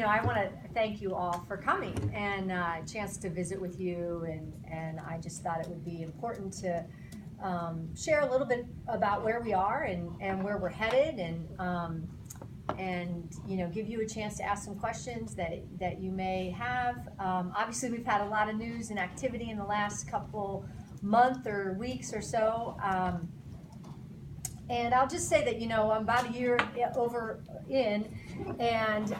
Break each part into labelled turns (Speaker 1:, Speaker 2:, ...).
Speaker 1: I want to thank you all for coming and a chance to visit with you. And I just thought it would be important to share a little bit about where we are and where we're headed, and give you a chance to ask some questions that you may have. Obviously, we've had a lot of news and activity in the last couple month or weeks or so. And I'll just say that, I'm about a year over in, and,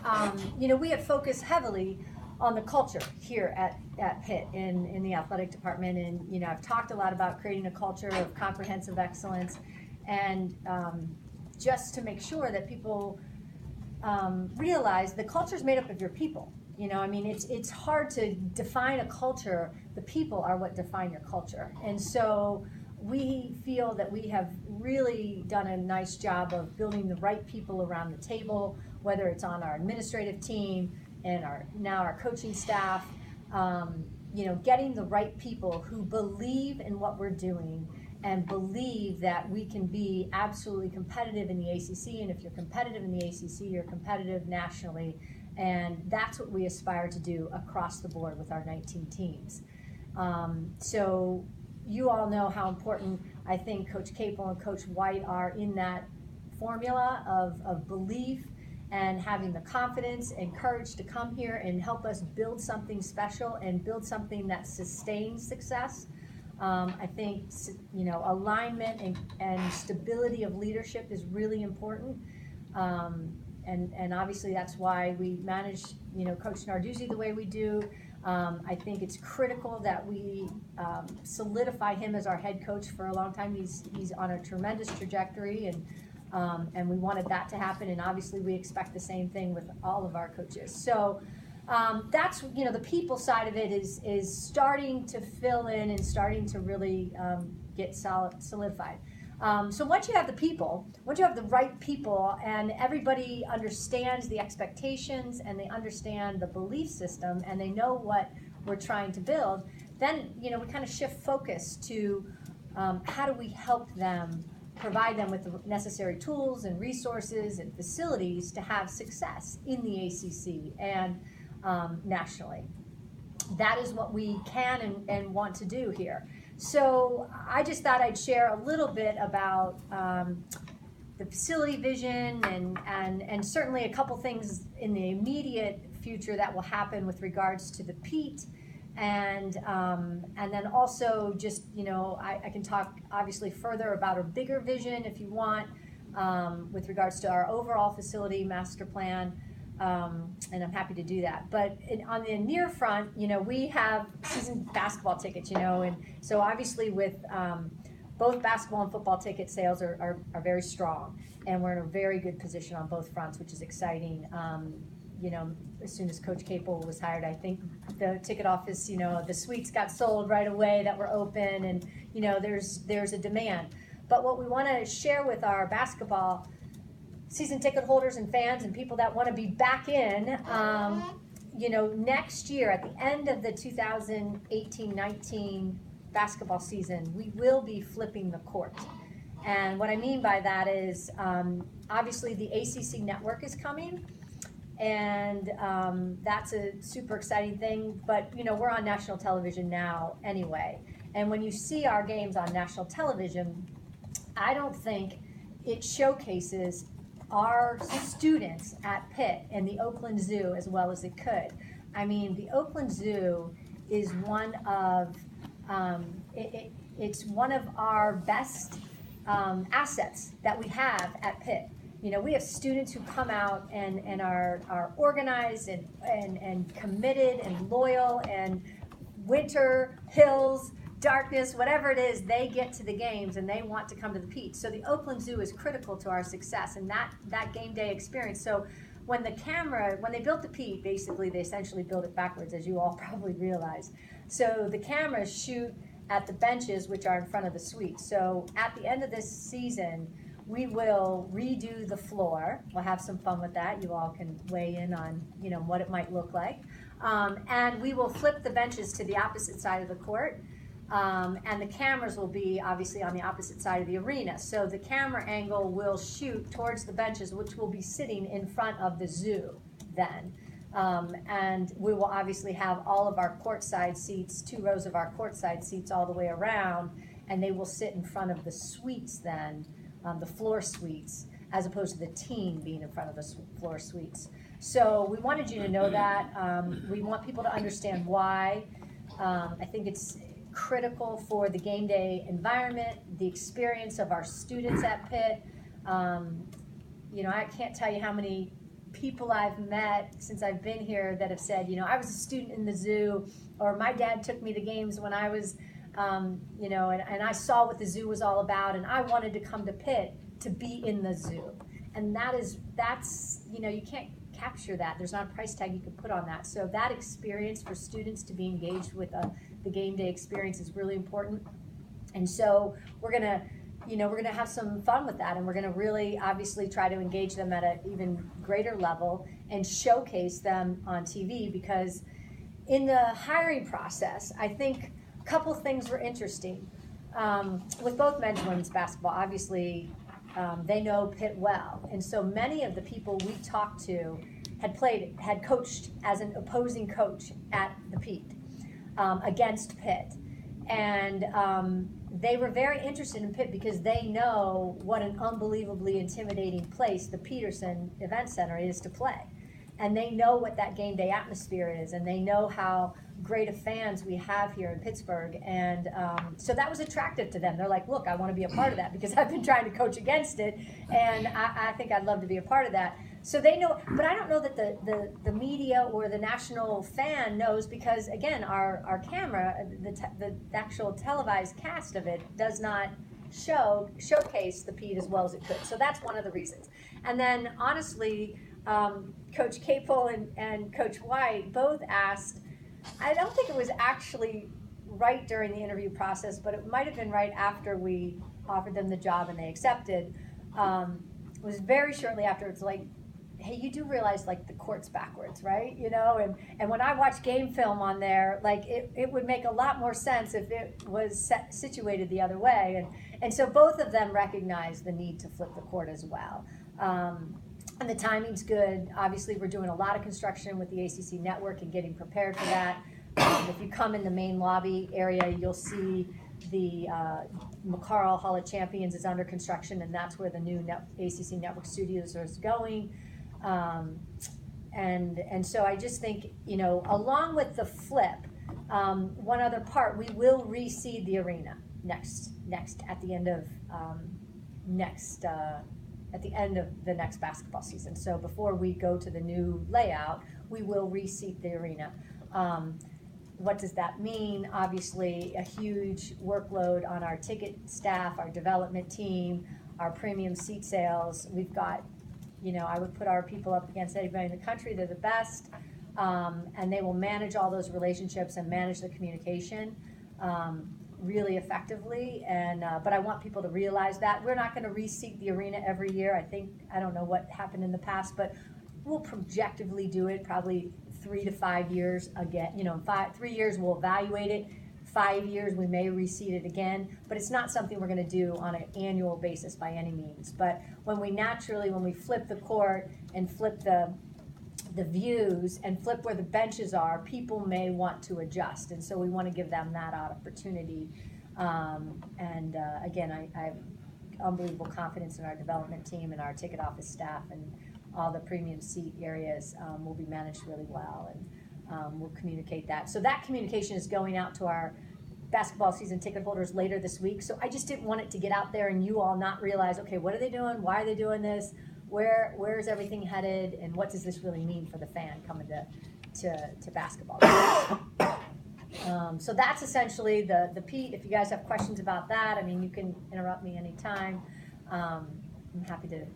Speaker 1: we have focused heavily on the culture here at Pitt in the athletic department. And, I've talked a lot about creating a culture of comprehensive excellence, and just to make sure that people realize the culture is made up of your people. It's hard to define a culture. The people are what define your culture. And so we feel that we have really done a nice job of building the right people around the table, whether it's on our administrative team and our coaching staff, getting the right people who believe in what we're doing and believe that we can be absolutely competitive in the ACC. And if you're competitive in the ACC, you're competitive nationally. And that's what we aspire to do across the board with our 19 teams. So you all know how important I think Coach Capel and Coach White are in that formula of belief and having the confidence and courage to come here and help us build something special and build something that sustains success. I think alignment and stability of leadership is really important. And obviously that's why we manage, Coach Narduzzi the way we do. I think it's critical that we solidify him as our head coach for a long time. He's on a tremendous trajectory, and we wanted that to happen. And obviously we expect the same thing with all of our coaches. So that's, the people side of it is starting to fill in and starting to really get solidified. So once you have the right people, and everybody understands the expectations and they understand the belief system and they know what we're trying to build, then, we kind of shift focus to how do we help them, provide them with the necessary tools and resources and facilities to have success in the ACC and nationally. That is what we can and want to do here. So I just thought I'd share a little bit about the facility vision and certainly a couple things in the immediate future that will happen with regards to the Pitt, and then also just, I can talk obviously further about a bigger vision if you want, with regards to our overall facility master plan. And I'm happy to do that. But on the near front, we have season basketball tickets, and so obviously with both basketball and football ticket sales are very strong, and we're in a very good position on both fronts, which is exciting. As soon as Coach Capel was hired, I think the ticket office, the suites got sold right away that were open, and there's a demand. But what we want to share with our basketball season ticket holders and fans and people that want to be back in, next year at the end of the 2018-19 basketball season, we will be flipping the court. And what I mean by that is, obviously the ACC network is coming, and that's a super exciting thing, but we're on national television now anyway. And when you see our games on national television, I don't think it showcases our students at Pitt and the Oakland Zoo as well as it could. I mean, the Oakland Zoo is one of it's one of our best assets that we have at Pitt. We have students who come out and are organized and committed and loyal, and winter, hills, darkness, whatever it is, they get to the games and they want to come to the Pitt. So the Oakland Zoo is critical to our success and that game day experience. So when they built the Pitt, basically they essentially built it backwards, as you all probably realize. So the cameras shoot at the benches, which are in front of the suites. So at the end of this season, we will redo the floor. We'll have some fun with that. You all can weigh in on, what it might look like. And we will flip the benches to the opposite side of the court. And the cameras will be obviously on the opposite side of the arena. So the camera angle will shoot towards the benches, which will be sitting in front of the zoo then. And we will obviously have all of our courtside seats, 2 rows of our courtside seats all the way around, and they will sit in front of the suites then, the floor suites, as opposed to the team being in front of the floor suites. So we wanted you to know that. We want people to understand why. I think it's critical for the game day environment, the experience of our students at Pitt. You know, I can't tell you how many people I've met since I've been here that have said, you know, I was a student in the zoo, or my dad took me to games when I was, you know, and I saw what the zoo was all about, and I wanted to come to Pitt to be in the zoo. And that's, you know, you can't capture that. There's not a price tag you can put on that. So that experience for students to be engaged with the game day experience is really important. And so we're gonna, you know, we're gonna have some fun with that, and we're gonna really obviously try to engage them at an even greater level and showcase them on TV, because in the hiring process, I think a couple things were interesting. With both men's and women's basketball, obviously, they know Pitt well, and so many of the people we talked to had coached as an opposing coach at the Pitt, against Pitt, and they were very interested in Pitt because they know what an unbelievably intimidating place the Peterson Event Center is to play, and they know what that game day atmosphere is, and they know how great of fans we have here in Pittsburgh, and so that was attractive to them. They're like, look, I want to be a part of that because I've been trying to coach against it, and I think I'd love to be a part of that. So they know, but I don't know that the media or the national fan knows, because again, our camera, the actual televised cast of it does not showcase the Pitt as well as it could. So that's one of the reasons. And then honestly, Coach Capel and Coach White both asked, I don't think it was actually right during the interview process, but it might have been right after we offered them the job and they accepted. It was very shortly after. It's like, hey, you do realize like the court's backwards, right? You know, and when I watch game film on there, like it would make a lot more sense if it was situated the other way. And so both of them recognize the need to flip the court as well. And the timing's good. Obviously, we're doing a lot of construction with the ACC network and getting prepared for that. If you come in the main lobby area, you'll see the McCarl Hall of Champions is under construction, and that's where the new ACC network studios is going. And so I just think, you know, along with the flip, one other part, we will reseed the arena next at the end of the next basketball season. So before we go to the new layout, we will reseat the arena. What does that mean? Obviously, a huge workload on our ticket staff, our development team, our premium seat sales. We've got, you know, I would put our people up against anybody in the country. They're the best, and they will manage all those relationships and manage the communication really effectively. And but I want people to realize that we're not going to reseat the arena every year. I don't know what happened in the past, but we'll projectively do it probably 3 to 5 years again. You know, 3 years we'll evaluate it. 5 years we may reseat it again, but it's not something we're going to do on an annual basis by any means. But when we flip the court and flip the views and flip where the benches are, people may want to adjust, and so we want to give them that opportunity. Again, I have unbelievable confidence in our development team and our ticket office staff, and all the premium seat areas will be managed really well, and we'll communicate that. So that communication is going out to our basketball season ticket holders later this week. So I just didn't want it to get out there and you all not realize, okay, what are they doing? Why are they doing this? Where is everything headed? And what does this really mean for the fan coming to basketball? So that's essentially the Pitt. If you guys have questions about that, I mean, you can interrupt me anytime. I'm happy to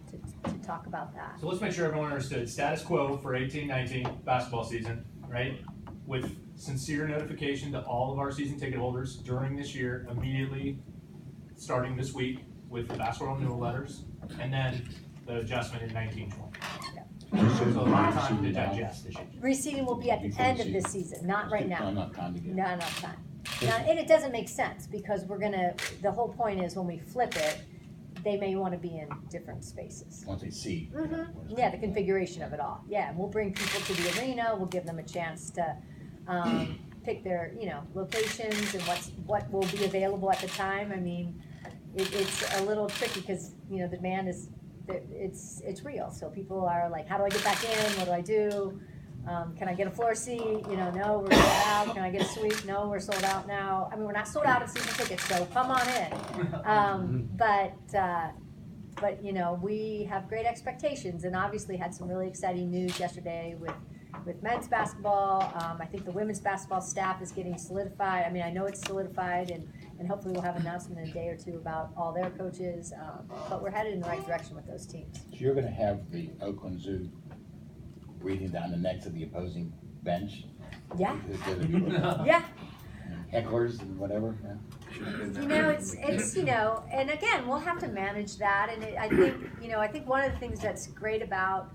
Speaker 1: talk about that.
Speaker 2: So let's make sure everyone understood. Status quo for 18-19 basketball season, right? With sincere notification to all of our season ticket holders during this year, immediately starting this week with the basketball renewal letters, and then the adjustment in 19-20. So a lot of time to digest this year.
Speaker 1: Reseeding will be at the end of this season, not right now.
Speaker 3: Not time to get.
Speaker 1: No, not time. Now, and it doesn't make sense because the whole point is when we flip it, they may want to be in different spaces.
Speaker 3: Once they see.
Speaker 1: Yeah, the configuration of it all. Yeah, and we'll bring people to the arena. We'll give them a chance to pick their, locations and what will be available at the time. I mean, it's a little tricky because the demand is it's real. So people are like, how do I get back in? What do I do? Can I get a floor seat? No, we're sold out. Can I get a suite? No, we're sold out now. I mean, we're not sold out of season tickets, so come on in. But we have great expectations, and obviously had some really exciting news yesterday with men's basketball. I think the women's basketball staff is getting solidified. I mean, I know it's solidified, and hopefully we'll have an announcement in a day or two about all their coaches. But we're headed in the right direction with those teams.
Speaker 3: So you're going to have the Oakland Zoo breathing down the necks of the opposing bench?
Speaker 1: Yeah. Yeah.
Speaker 3: Hecklers and whatever.
Speaker 1: It's and again, we'll have to manage that. And I think one of the things that's great about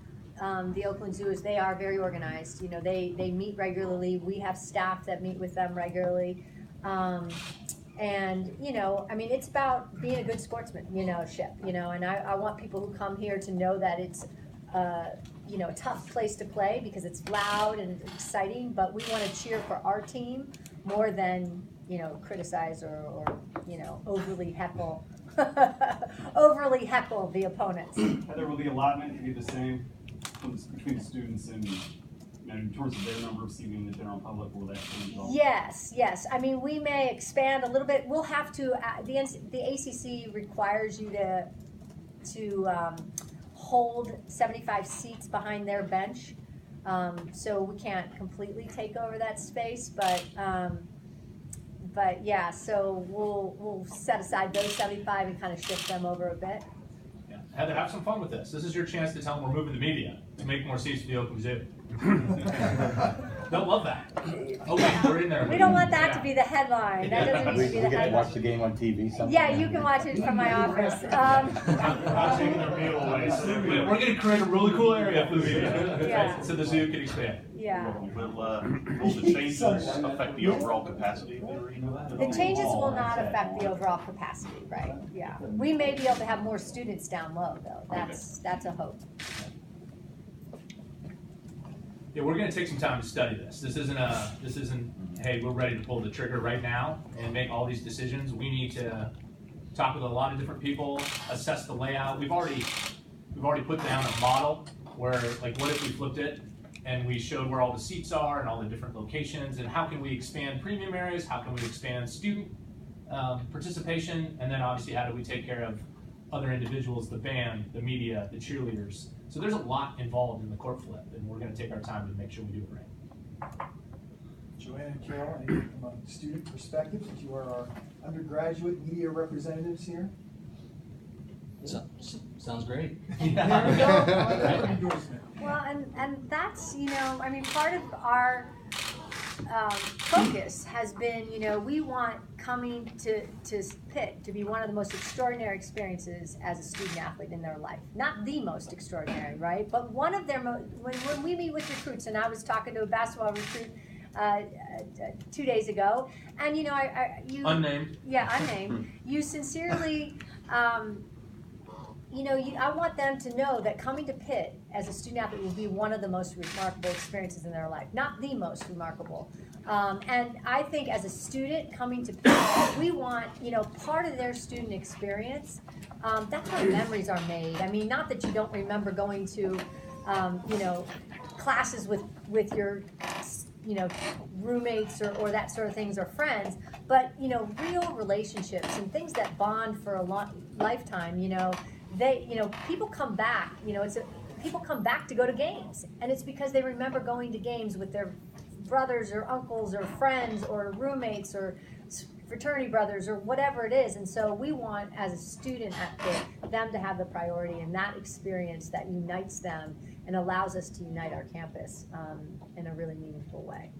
Speaker 1: the Oakland Zoo is they are very organized. They meet regularly. We have staff that meet with them regularly. And it's about being a good sportsmanship, and I want people who come here to know that it's a tough place to play because it's loud and exciting, but we want to cheer for our team more than criticize or overly heckle the opponents.
Speaker 4: Heather, will the allotment be the same between the students and in terms of their number of seating in the general public? Will that change at all?
Speaker 1: Yes. I mean, we may expand a little bit. We'll have to. The ACC requires you to hold 75 seats behind their bench, so we can't completely take over that space, but yeah, so we'll set aside those 75 and kind of shift them over a bit.
Speaker 2: Yeah. Heather, have some fun with this. This is your chance to tell them we're moving the media to make more seats for the Oakland Zoo. They'll love that. Okay, we're in there.
Speaker 1: We don't want that to be the headline. That doesn't need to be the
Speaker 3: We get to
Speaker 1: headline.
Speaker 3: watch the game on TV sometime.
Speaker 1: Yeah, you can watch it from my office.
Speaker 2: We're not taking their meal away, so we're going to create a really cool area for the media,
Speaker 1: Yeah.
Speaker 2: so the zoo can expand.
Speaker 1: Yeah.
Speaker 5: Will the changes affect the overall capacity of the arena?
Speaker 1: The changes will not affect the overall capacity, right? Yeah. We may be able to have more students down low, though. That's a hope.
Speaker 2: Yeah, we're going to take some time to study this. This isn't hey, we're ready to pull the trigger right now and make all these decisions. We need to talk with a lot of different people, assess the layout. We've already put down a model where, like, what if we flipped it and we showed where all the seats are and all the different locations, and how can we expand premium areas, how can we expand student participation, and then obviously how do we take care of other individuals, the band, the media, the cheerleaders. So there's a lot involved in the court flip, and we're going to take our time to make sure we do it right.
Speaker 6: Joanne and Carol, from a student perspective, since you are our undergraduate media representatives here.
Speaker 7: Sounds great.
Speaker 6: There we go. Endorsement.
Speaker 1: Well, and that's, part of our focus has been, we want coming to Pitt to be one of the most extraordinary experiences as a student athlete in their life. Not the most extraordinary, right? But one of their when we meet with recruits, and I was talking to a basketball recruit 2 days ago, and you
Speaker 2: Unnamed.
Speaker 1: Yeah, unnamed. You sincerely. I want them to know that coming to Pitt as a student athlete will be one of the most remarkable experiences in their life, not the most remarkable. And I think as a student coming to Pitt, we want, part of their student experience, that's where memories are made. I mean, not that you don't remember going to, classes with your, roommates or that sort of things or friends, but, real relationships and things that bond for a lifetime, people come back, people come back to go to games, and it's because they remember going to games with their brothers or uncles or friends or roommates or fraternity brothers or whatever it is. And so we want, as a student at Pitt, them to have the priority and that experience that unites them and allows us to unite our campus in a really meaningful way.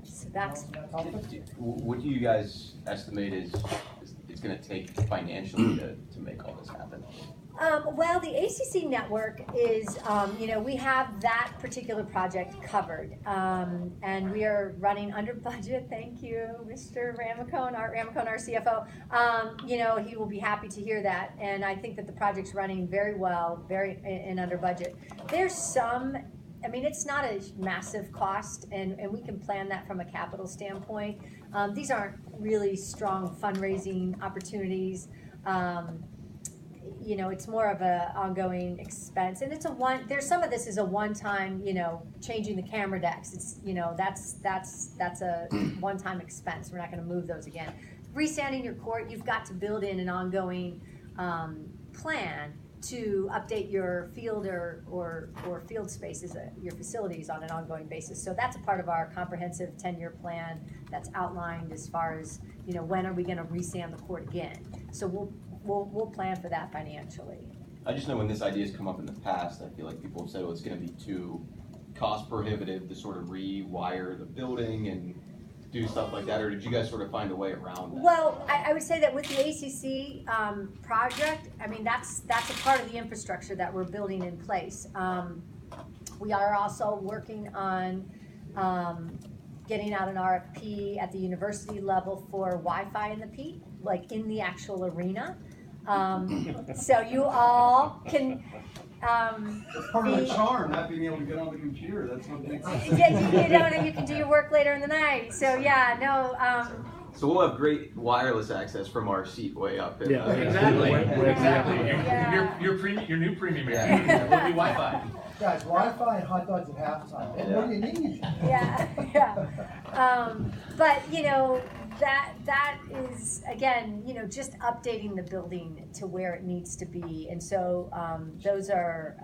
Speaker 1: So that's
Speaker 7: What do you guys estimate is it's going to take financially to make all this happen?
Speaker 1: Well, the ACC network is, we have that particular project covered, and we are running under budget. Thank you, Mr. Ramacone, Art Ramacone, our CFO. He will be happy to hear that, and I think that the project's running very well, and under budget. There's some. It's not a massive cost, and we can plan that from a capital standpoint. These aren't really strong fundraising opportunities. It's more of a ongoing expense, and there's some of this is a one-time, changing the camera decks. It's, that's a one-time expense. We're not gonna move those again. Resanding your court, you've got to build in an ongoing, plan to update your field or field spaces, your facilities on an ongoing basis. So that's a part of our comprehensive 10-year plan that's outlined as far as, when are we gonna resand the court again? So we'll plan for that financially.
Speaker 7: I just know when this idea has come up in the past, I feel like people have said, oh, it's gonna be too cost prohibitive to sort of rewire the building and do stuff like that, or did you guys sort of find a way around that?
Speaker 1: Well, I would say that with the ACC project, that's a part of the infrastructure that we're building in place. We are also working on getting out an RFP at the university level for Wi-Fi in the Pitt, like in the actual arena. So you all can.
Speaker 4: That's part of the charm, not being able to get on the computer. That's what makes it.
Speaker 1: You can do your work later in the night. So yeah, no.
Speaker 7: So we'll have great wireless access from our seat way up.
Speaker 2: Yeah, exactly. Exactly.
Speaker 1: Yeah.
Speaker 2: Your new premium area will be Wi-Fi.
Speaker 6: Guys, Wi-Fi and hot dogs at halftime. What do you need?
Speaker 1: Yeah. But that is, again, just updating the building to where it needs to be. And so those are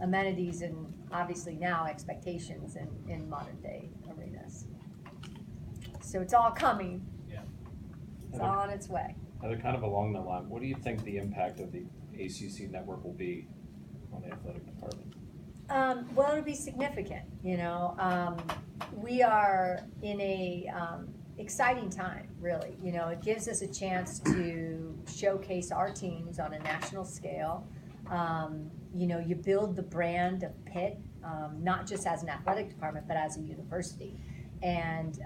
Speaker 1: amenities and obviously now expectations in modern day arenas. So it's all coming.
Speaker 2: Yeah.
Speaker 1: It's all on its way.
Speaker 8: Kind of along that line, what do you think the impact of the ACC network will be on the athletic department?
Speaker 1: Well, it'll be significant. We are in a exciting time, really. It gives us a chance to showcase our teams on a national scale. You build the brand of Pitt, not just as an athletic department, but as a university. And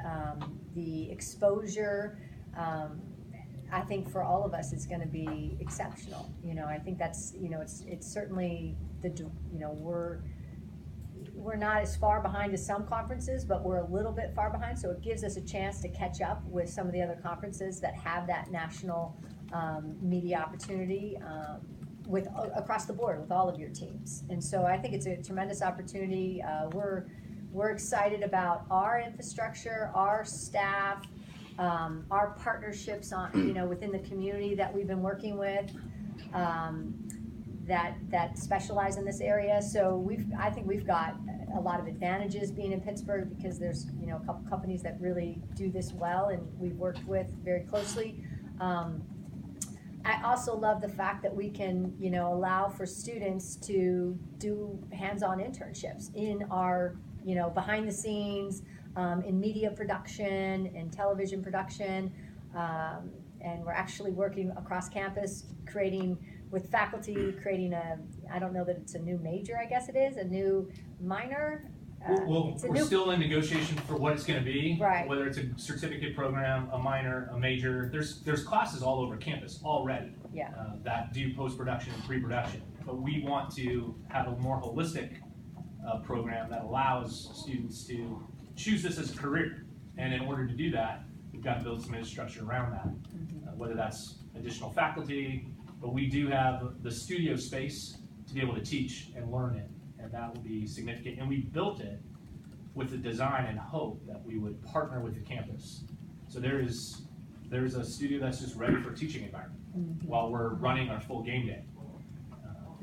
Speaker 1: the exposure, I think for all of us is going to be exceptional. I think that's, it's certainly we're not as far behind as some conferences, but we're a little bit far behind. So it gives us a chance to catch up with some of the other conferences that have that national media opportunity across the board with all of your teams. And so I think it's a tremendous opportunity. We're excited about our infrastructure, our staff, our partnerships on within the community that we've been working with. That specialize in this area. So I think we've got a lot of advantages being in Pittsburgh because there's a couple companies that really do this well and we've worked with very closely. I also love the fact that we can allow for students to do hands-on internships in our behind the scenes, in media production and television production, and we're actually working across campus with faculty creating I don't know that it's a new major, I guess it is, a new minor.
Speaker 2: We're still in negotiation for what it's going to be,
Speaker 1: right.
Speaker 2: Whether it's a certificate program, a minor, a major. There's classes all over campus already that do post-production and pre-production. But we want to have a more holistic program that allows students to choose this as a career. And in order to do that, we've got to build some infrastructure around that, whether that's additional faculty, but we do have the studio space to be able to teach and learn it, and that will be significant. And we built it with the design and hope that we would partner with the campus. So there's a studio that's just ready for a teaching environment while we're running our full game day,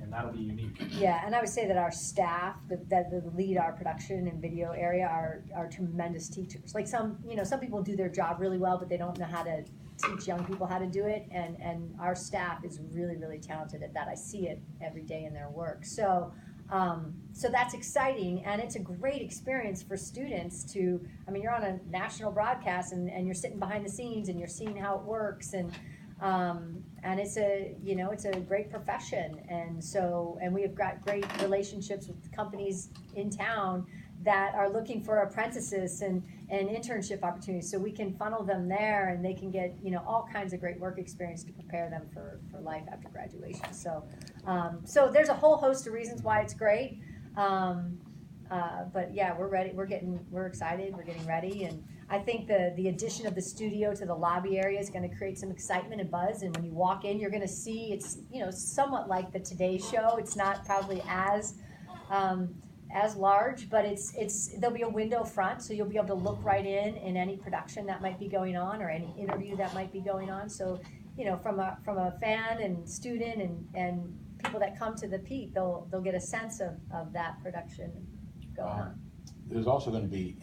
Speaker 2: and that'll be unique.
Speaker 1: Yeah, and I would say that our staff that lead our production and video area are tremendous teachers. Like some people do their job really well, but they don't know how to teach young people how to do it, and our staff is really, really talented at that. I see it every day in their work. So that's exciting, and it's a great experience for students to, you're on a national broadcast and you're sitting behind the scenes and you're seeing how it works, and And it's a, you know, it's a great profession. And so, and we have got great relationships with companies in town that are looking for apprentices and internship opportunities. So we can funnel them there and they can get, you know, all kinds of great work experience to prepare them for life after graduation. So, so there's a whole host of reasons why it's great. But yeah, we're ready. We're excited. We're getting ready. And I think the addition of the studio to the lobby area is going to create some excitement and buzz. And when you walk in, you're going to see it's, you know, somewhat like the Today Show. It's not probably as large, but there'll be a window front, so you'll be able to look right in any production that might be going on or any interview that might be going on. So, you know, from a fan and student and people that come to the Pitt, they'll get a sense of that production going on.
Speaker 3: There's also gonna be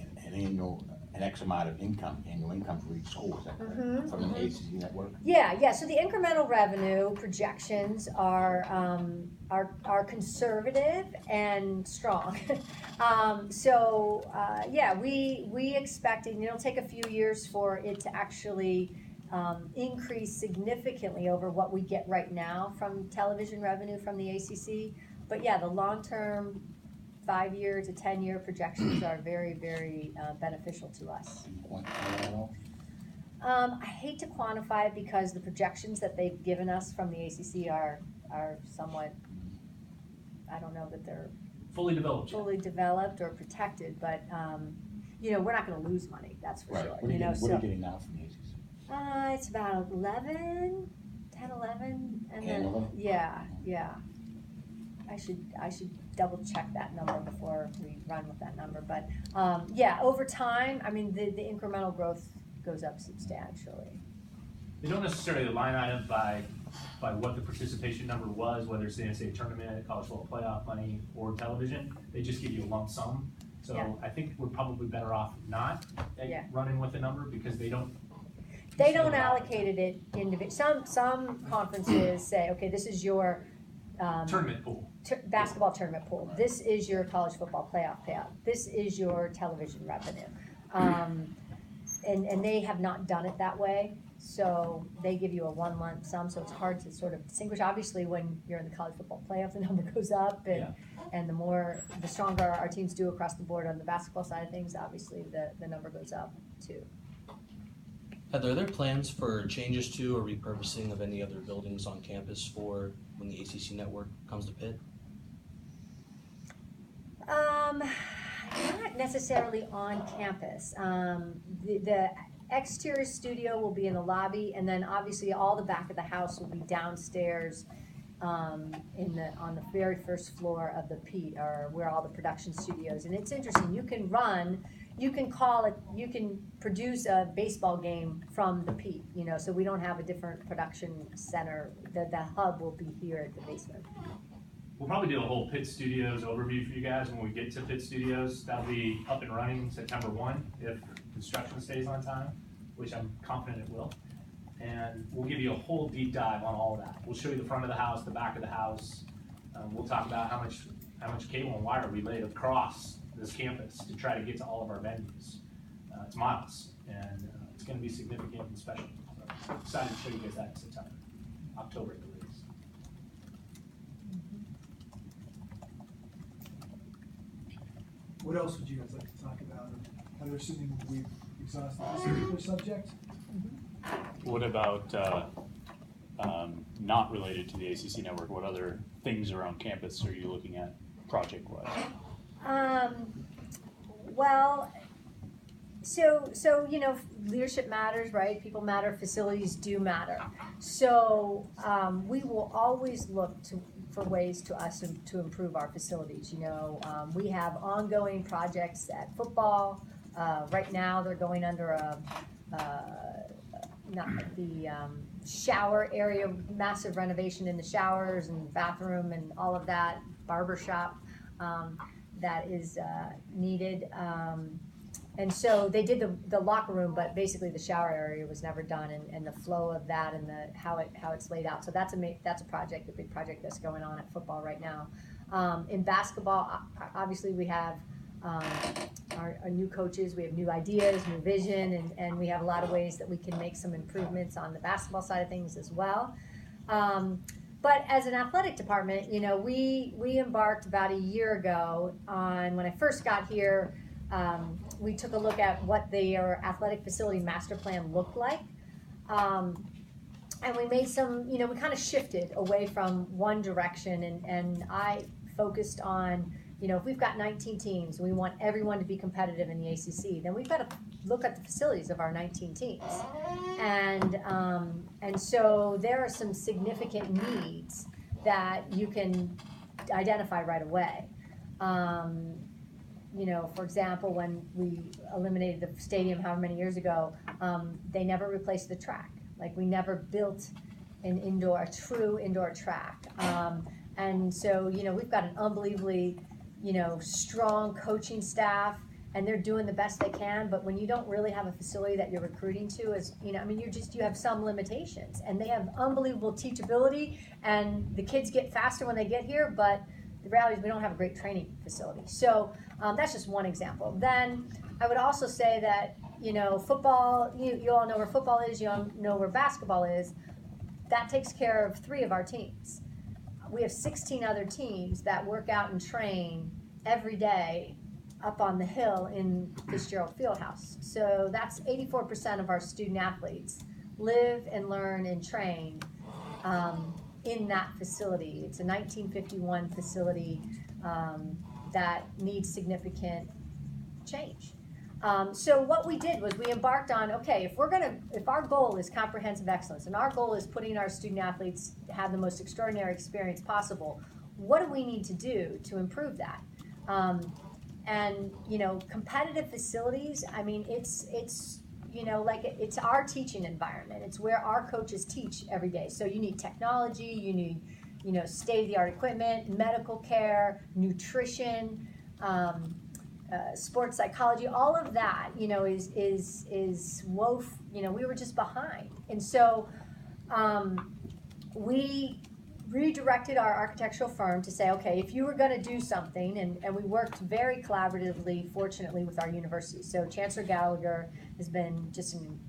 Speaker 3: an X amount of annual income for each school, is that correct? From the ACC network?
Speaker 1: Yeah. So the incremental revenue projections are conservative and strong. Yeah, we expect it. It'll take a few years for it to actually increase significantly over what we get right now from television revenue from the ACC. But yeah, the long-term 5-year to 10-year projections are very, very beneficial to us.
Speaker 3: Can you quantify that at all?
Speaker 1: I hate to quantify it because the projections that they've given us from the ACC are somewhat, I don't know that they're
Speaker 2: Fully developed.
Speaker 1: fully developed or protected, but you know, we're not going to lose money, that's for
Speaker 3: Right,
Speaker 1: sure.
Speaker 3: what are you getting now from the ACC?
Speaker 1: It's about 11, 10, 11, and
Speaker 3: 10,
Speaker 1: then
Speaker 3: 11?
Speaker 1: yeah. I should double check that number before we run with that number, but yeah, over time, I mean, the incremental growth goes up substantially.
Speaker 2: They don't necessarily line item by what the participation number was, whether it's the NCAA tournament, college football playoff money, or television. They just give you a lump sum. So
Speaker 1: Yeah.
Speaker 2: I think we're probably better off not running with a number because they don't.
Speaker 1: They don't allocate it individually. Some conferences say, okay, this is your
Speaker 2: Tournament pool.
Speaker 1: basketball tournament pool. This is your college football playoff payout. This is your television revenue. And they have not done it that way. So they give you a 1 lump sum, so it's hard to sort of distinguish. Obviously, when you're in the college football playoff, the number goes up, and the stronger our teams do across the board on the basketball side of things, obviously the number goes up too.
Speaker 9: Heather, are there plans for changes to or repurposing of any other buildings on campus for when the ACC network comes to Pitt?
Speaker 1: Not necessarily on campus. The exterior studio will be in the lobby, and then obviously all the back of the house will be downstairs on the very first floor of the Pitt, or where all the production studios. And it's interesting. You can produce a baseball game from the Pitt. You know, so we don't have a different production center. The hub will be here at the basement.
Speaker 2: We'll probably do a whole Pitt Studios overview for you guys when we get to Pitt Studios. That'll be up and running September 1 if construction stays on time, which I'm confident it will. And we'll give you a whole deep dive on all of that. We'll show you the front of the house, the back of the house. We'll talk about how much cable and wire we laid across this campus to try to get to all of our venues. It's miles, and it's going to be significant and special. So I'm excited to show you guys that in September, October at the latest.
Speaker 6: What else would you guys like to talk about? Heather, assuming we've exhausted this particular subject?
Speaker 10: What about, not related to the ACC network, what other things around campus are you looking at project-wise?
Speaker 1: Well, so you know, leadership matters, right? People matter, facilities do matter. So we will always look for ways to improve our facilities. You know, we have ongoing projects at football. Right now, they're going under shower area, massive renovation in the showers and bathroom and all of that, barber shop that is needed. And so they did the locker room, but basically the shower area was never done, and the flow of that and how it's laid out. So that's a project, a big project that's going on at football right now. In basketball, obviously we have our new coaches. We have new ideas, new vision, and we have a lot of ways that we can make some improvements on the basketball side of things as well. But as an athletic department, you know, we embarked about a year ago on, when I first got here, we took a look at what their athletic facility master plan looked like. And we made some, you know, we kind of shifted away from one direction, and I focused on, you know, if we've got 19 teams, we want everyone to be competitive in the ACC, then we've got to look at the facilities of our 19 teams. And so there are some significant needs that you can identify right away. You know, for example, when we eliminated the stadium however many years ago, they never replaced the track. Like, we never built a true indoor track. And so, you know, we've got an unbelievably, you know, strong coaching staff, and they're doing the best they can. But when you don't really have a facility that you're recruiting to, is, you know, I mean, you have some limitations, and they have unbelievable teachability, and the kids get faster when they get here. But the reality is we don't have a great training facility. So that's just one example. Then I would also say that, you know, football, you all know where football is, you all know where basketball is. That takes care of 3 of our teams. We have 16 other teams that work out and train every day up on the hill in Fitzgerald Fieldhouse. So that's 84% of our student athletes live and learn and train in that facility. It's a 1951 facility that needs significant change. So what we did was we embarked on, okay, if our goal is comprehensive excellence, and our goal is putting our student athletes to have the most extraordinary experience possible, what do we need to do to improve that? And, you know, competitive facilities, I mean, it's you know, like, it's our teaching environment. It's where our coaches teach every day. So you need technology, you need, you know, state-of-the-art equipment, medical care, nutrition, sports psychology, all of that, you know, is you know, we were just behind. And so we redirected our architectural firm to say, okay, if you were going to do something, and we worked very collaboratively, fortunately, with our university. So Chancellor Gallagher has been just an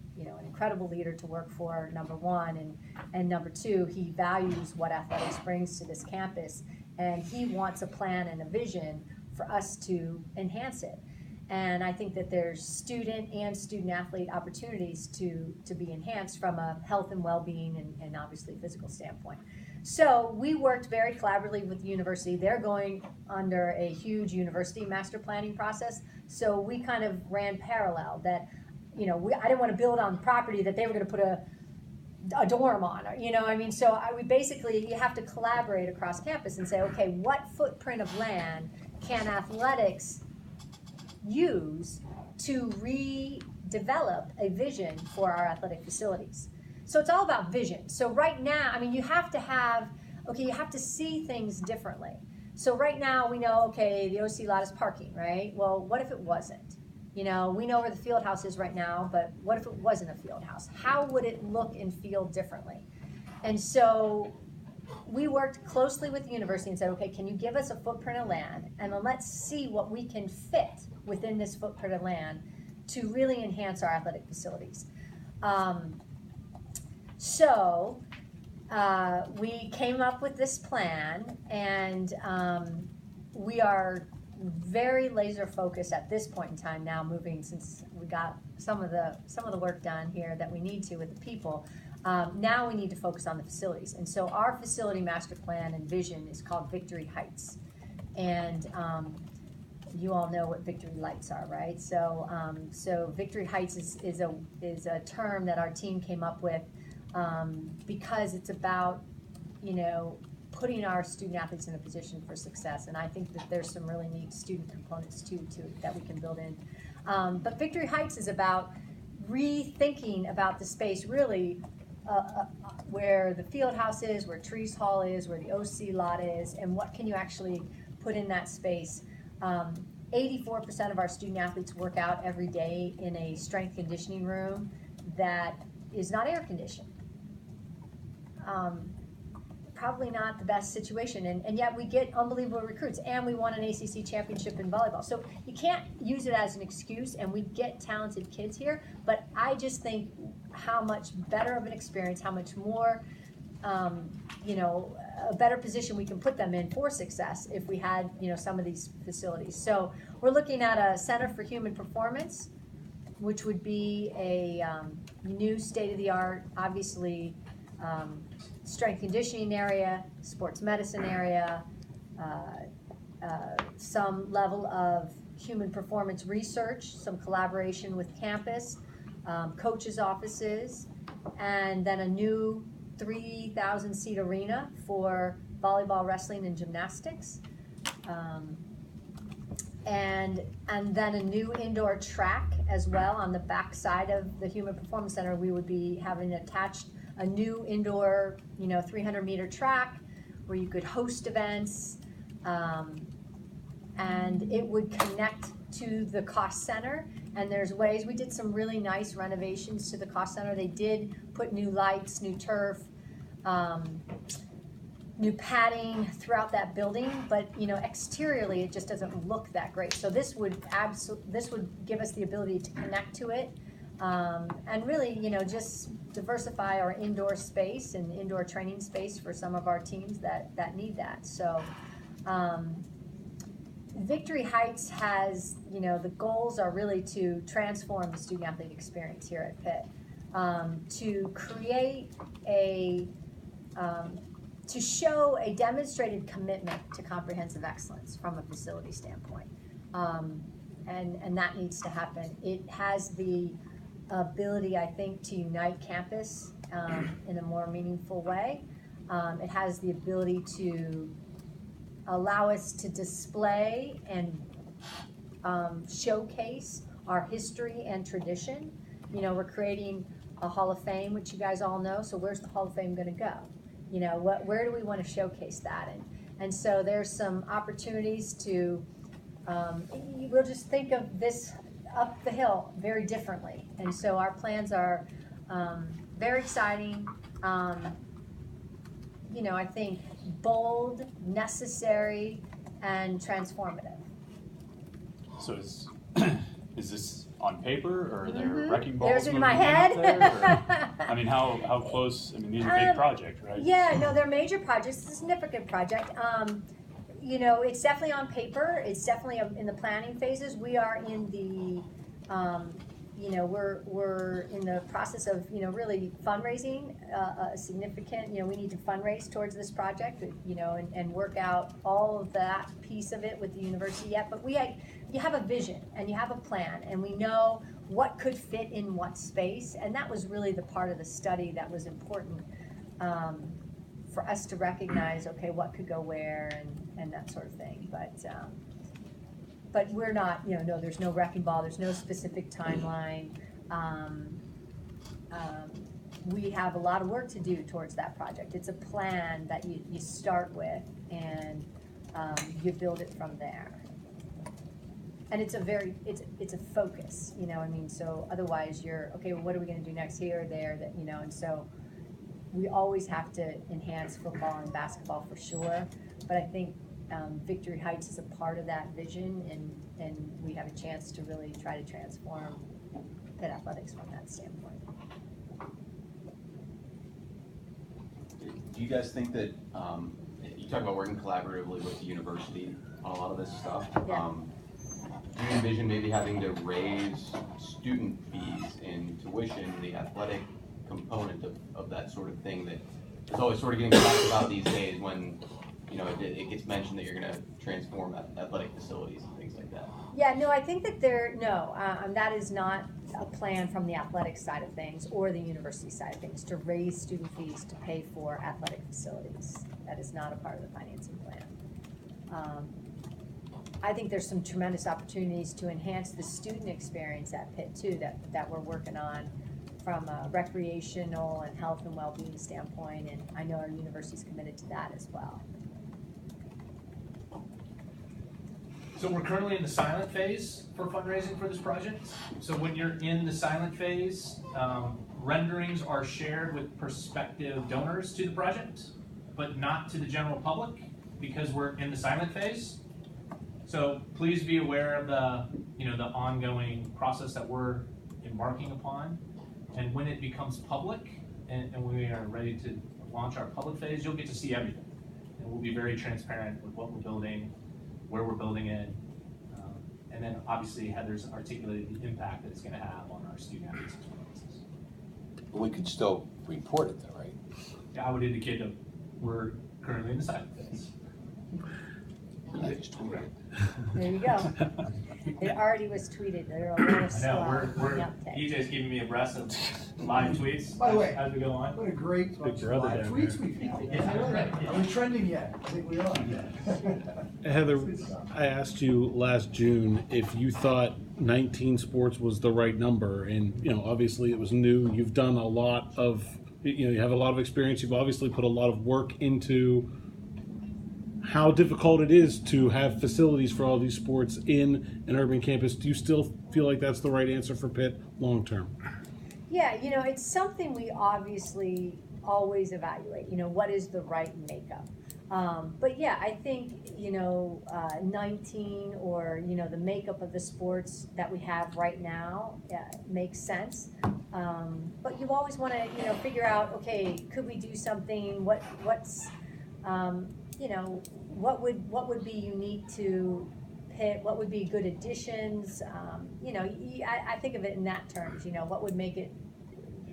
Speaker 1: incredible leader to work for, number one, and number two, he values what athletics brings to this campus, and he wants a plan and a vision for us to enhance it. And I think that there's student and student athlete opportunities to be enhanced from a health and well-being and obviously physical standpoint. So we worked very collaboratively with the university. They're going under a huge university master planning process. So we kind of ran parallel that, you know, I didn't want to build on property that they were going to put a dorm on, you know, I mean, so you have to collaborate across campus and say, okay, what footprint of land can athletics use to redevelop a vision for our athletic facilities? So it's all about vision. So right now, I mean, you have to see things differently. So right now we know, okay, the OC lot is parking, right? Well, what if it wasn't? You know, we know where the field house is right now, but what if it wasn't a field house? How would it look and feel differently? And so we worked closely with the university and said, okay, can you give us a footprint of land, and then let's see what we can fit within this footprint of land to really enhance our athletic facilities. So we came up with this plan, and we are very laser focused at this point in time now, moving, since we got some of the work done here that we need to with the people. Now we need to focus on the facilities. And so our facility master plan and vision is called Victory Heights. And you all know what Victory Lights are, right? So so Victory Heights is a term that our team came up with because it's about, you know, putting our student athletes in a position for success. And I think that there's some really neat student components too that we can build in. But Victory Heights is about rethinking about the space, really where the field house is, where Trees Hall is, where the OC lot is, and what can you actually put in that space. 84% of our student athletes work out every day in a strength conditioning room that is not air conditioned. probably not the best situation, and yet we get unbelievable recruits, and we won an ACC championship in volleyball. So you can't use it as an excuse, and we get talented kids here, but I just think how much better of an experience, how much more, you know, a better position we can put them in for success if we had, you know, some of these facilities. So we're looking at a Center for Human Performance, which would be a new state-of-the-art, obviously, strength conditioning area, sports medicine area, some level of human performance research, some collaboration with campus, coaches' offices, and then a new 3,000 seat arena for volleyball, wrestling, and gymnastics. And then a new indoor track as well on the back side of the Human Performance Center. We would be having attached a new indoor, you know, 300-meter track where you could host events, and it would connect to the cost center. And there's ways, we did some really nice renovations to the cost center. They did put new lights, new turf, new padding throughout that building, but you know, exteriorly it just doesn't look that great. So this would give us the ability to connect to it, and really, you know, just diversify our indoor space and indoor training space for some of our teams that need that. So Victory Heights has, you know, the goals are really to transform the student athlete experience here at Pitt, to create to show a demonstrated commitment to comprehensive excellence from a facility standpoint. And that needs to happen. It has the ability, I think, to unite campus in a more meaningful way. It has the ability to allow us to display and showcase our history and tradition. You know, we're creating a Hall of Fame, which you guys all know, so where's the Hall of Fame gonna go? You know, where do we want to showcase that? And so there's some opportunities to, we'll just think of this up the hill very differently. And so our plans are very exciting, you know, I think bold, necessary, and transformative.
Speaker 10: So is this on paper, or are there wrecking balls
Speaker 1: There's in
Speaker 10: moving
Speaker 1: my
Speaker 10: in
Speaker 1: head.
Speaker 10: up there, or- I mean, how close? I mean, these are big projects, right?
Speaker 1: Yeah, no, they're major projects, it's a significant project. You know, it's definitely on paper, it's definitely in the planning phases. We are in the, you know, we're in the process of, you know, really fundraising, a significant, you know, we need to fundraise towards this project, you know, and work out all of that piece of it with the university yet. But you have a vision and you have a plan, and we know what could fit in what space, and that was really the part of the study that was important for us to recognize, okay, what could go where and that sort of thing. But we're not, you know, no, there's no wrecking ball, there's no specific timeline. We have a lot of work to do towards that project. It's a plan that you start with, and you build it from there. And it's a focus, you know, I mean, so otherwise you're, okay, well, what are we gonna do next here or there, that, you know, and so we always have to enhance football and basketball for sure, but I think Victory Heights is a part of that vision, and we have a chance to really try to transform Pitt athletics from that standpoint.
Speaker 7: Do you guys think that, you talk about working collaboratively with the university on a lot of this stuff?
Speaker 1: Yeah.
Speaker 7: Do you envision maybe having to raise student fees in tuition, the athletic component of that sort of thing that is always sort of getting talked about these days when, you know, it gets mentioned that you're going to transform athletic facilities and things like that?
Speaker 1: Yeah, no, I think that that is not a plan from the athletic side of things or the university side of things to raise student fees to pay for athletic facilities. That is not a part of the financing plan. I think there's some tremendous opportunities to enhance the student experience at Pitt too that we're working on from a recreational and health and well-being standpoint, and I know our university's committed to that as well.
Speaker 2: So we're currently in the silent phase for fundraising for this project. So when you're in the silent phase, renderings are shared with prospective donors to the project, but not to the general public because we're in the silent phase. So please be aware of the, the ongoing process that we're embarking upon. And when it becomes public and we are ready to launch our public phase, you'll get to see everything. And we'll be very transparent with what we're building, where we're building it. And then obviously Heather's articulated the impact that it's going to have on our student athletes as well.
Speaker 3: We could still report it though, right?
Speaker 2: Yeah, I would indicate that we're currently in the silent phase.
Speaker 3: I just tweeted it.
Speaker 1: There you go. It already was tweeted. They're a little
Speaker 2: I
Speaker 1: slow.
Speaker 2: know, we're
Speaker 1: on the uptake.
Speaker 2: EJ's keeping me abreast of live tweets
Speaker 6: By the way,
Speaker 2: as we go on.
Speaker 6: What a great bunch of
Speaker 8: brother
Speaker 6: live
Speaker 8: down
Speaker 6: tweets
Speaker 8: there.
Speaker 6: we've had. Are we trending yet? I think we are.
Speaker 11: Heather,
Speaker 6: Good stuff.
Speaker 11: I asked you last June if you thought 19 sports was the right number, and obviously it was new. You've done a lot of, you have a lot of experience. You've obviously put a lot of work into how difficult it is to have facilities for all these sports in an urban campus. Do you still feel like that's the right answer for Pitt long term?
Speaker 1: Yeah, it's something we obviously always evaluate. What is the right makeup? But yeah, I think 19 or the makeup of the sports that we have right now makes sense. But you always want to figure out, okay, could we do something? What's what would be unique to Pitt? What would be good additions? I think of it in that terms. What would make it,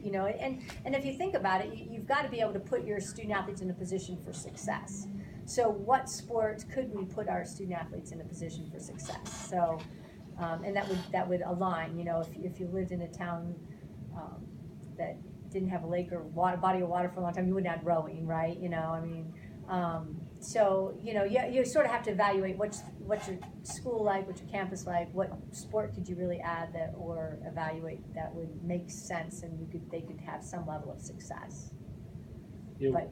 Speaker 1: and if you think about it, you've got to be able to put your student athletes in a position for success. So what sports could we put our student athletes in a position for success? So, and that would align. If you lived in a town that didn't have a lake or body of water for a long time, you wouldn't have rowing, right? So you sort of have to evaluate what's your school like, what's your campus like, what sport could you really add that or evaluate that would make sense, and they could have some level of success. But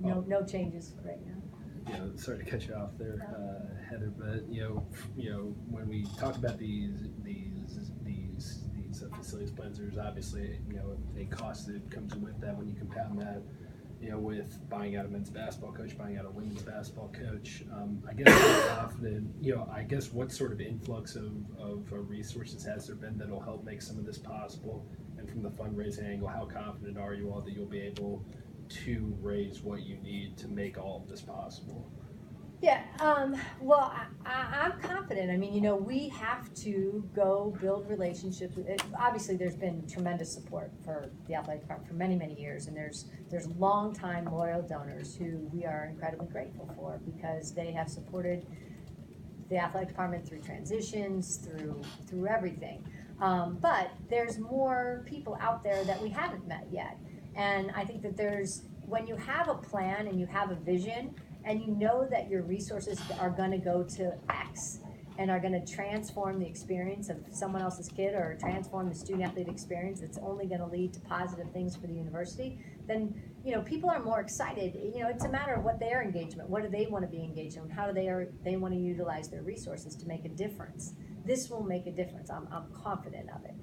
Speaker 1: no changes right now.
Speaker 12: Sorry to cut you off there, Heather, but when we talk about these facilities plans, there's obviously a cost that comes with that. When you compound that with buying out a men's basketball coach, buying out a women's basketball coach, I guess how confident, I guess what sort of influx of resources has there been that'll help make some of this possible? And from the fundraising angle, how confident are you all that you'll be able to raise what you need to make all of this possible?
Speaker 1: Yeah, well, I'm confident. I mean, we have to go build relationships. Obviously, there's been tremendous support for the athletic department for many, many years, and there's long-time loyal donors who we are incredibly grateful for because they have supported the athletic department through transitions, through everything. But there's more people out there that we haven't met yet, and I think that when you have a plan and you have a vision, and you know that your resources are going to go to X and are going to transform the experience of someone else's kid or transform the student athlete experience, it's only going to lead to positive things for the university, then people are more excited. It's a matter of what their engagement, what do they want to be engaged in, how do they want to utilize their resources to make a difference. This will make a difference. I'm confident of it.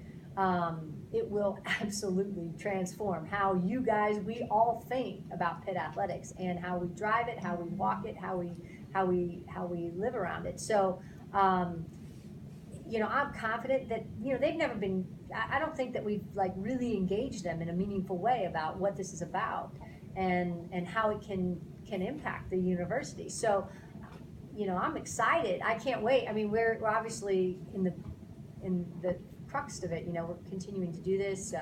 Speaker 1: It will absolutely transform how we all think about Pitt athletics and how we drive it, how we walk it, how we live around it. So, I'm confident that they've never been. I don't think that we've really engaged them in a meaningful way about what this is about and how it can impact the university. So, I'm excited. I can't wait. I mean, we're obviously in the crux of it. We're continuing to do this.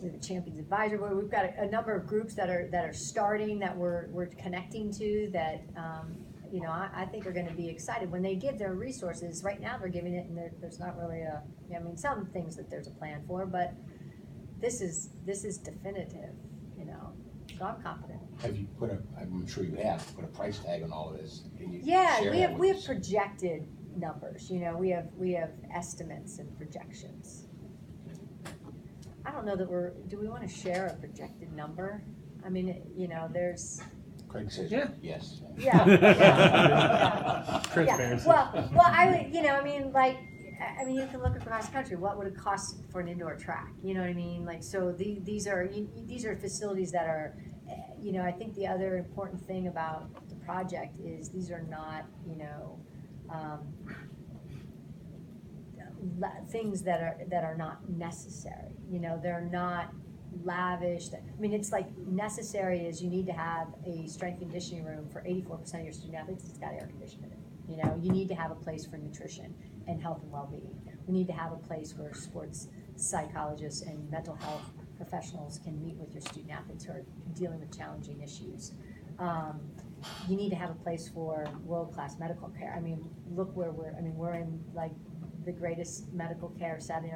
Speaker 1: We have a Champions Advisory Board. We've got a number of groups that are starting that we're connecting to that I think are going to be excited when they give their resources. Right now they're giving it, and there's not really some things that there's a plan for, but this is definitive. So I'm confident.
Speaker 3: Have you I'm sure you have, put a price tag on all of this? Can you
Speaker 1: Yeah,
Speaker 3: share
Speaker 1: we
Speaker 3: that
Speaker 1: have
Speaker 3: with us?
Speaker 1: projected numbers. We have estimates and projections. I don't know that do we want to share a projected number? I mean, there's.
Speaker 3: Craig says yes.
Speaker 1: Yeah.
Speaker 12: Transparency.
Speaker 1: Well, I would, you can look across the country. What would it cost for an indoor track? You know what I mean? So these are facilities that are you know, I think the other important thing about the project is these are not, you know, things that are not necessary. You know, they're not lavish. I mean, it's like necessary is you need to have a strength and conditioning room for 84% of your student athletes. It's got air conditioning in it. You know, you need to have a place for nutrition and health and well-being. We need to have a place where sports psychologists and mental health professionals can meet with your student athletes who are dealing with challenging issues. You need to have a place for world-class medical care. I mean, look where we're in like the greatest medical care setting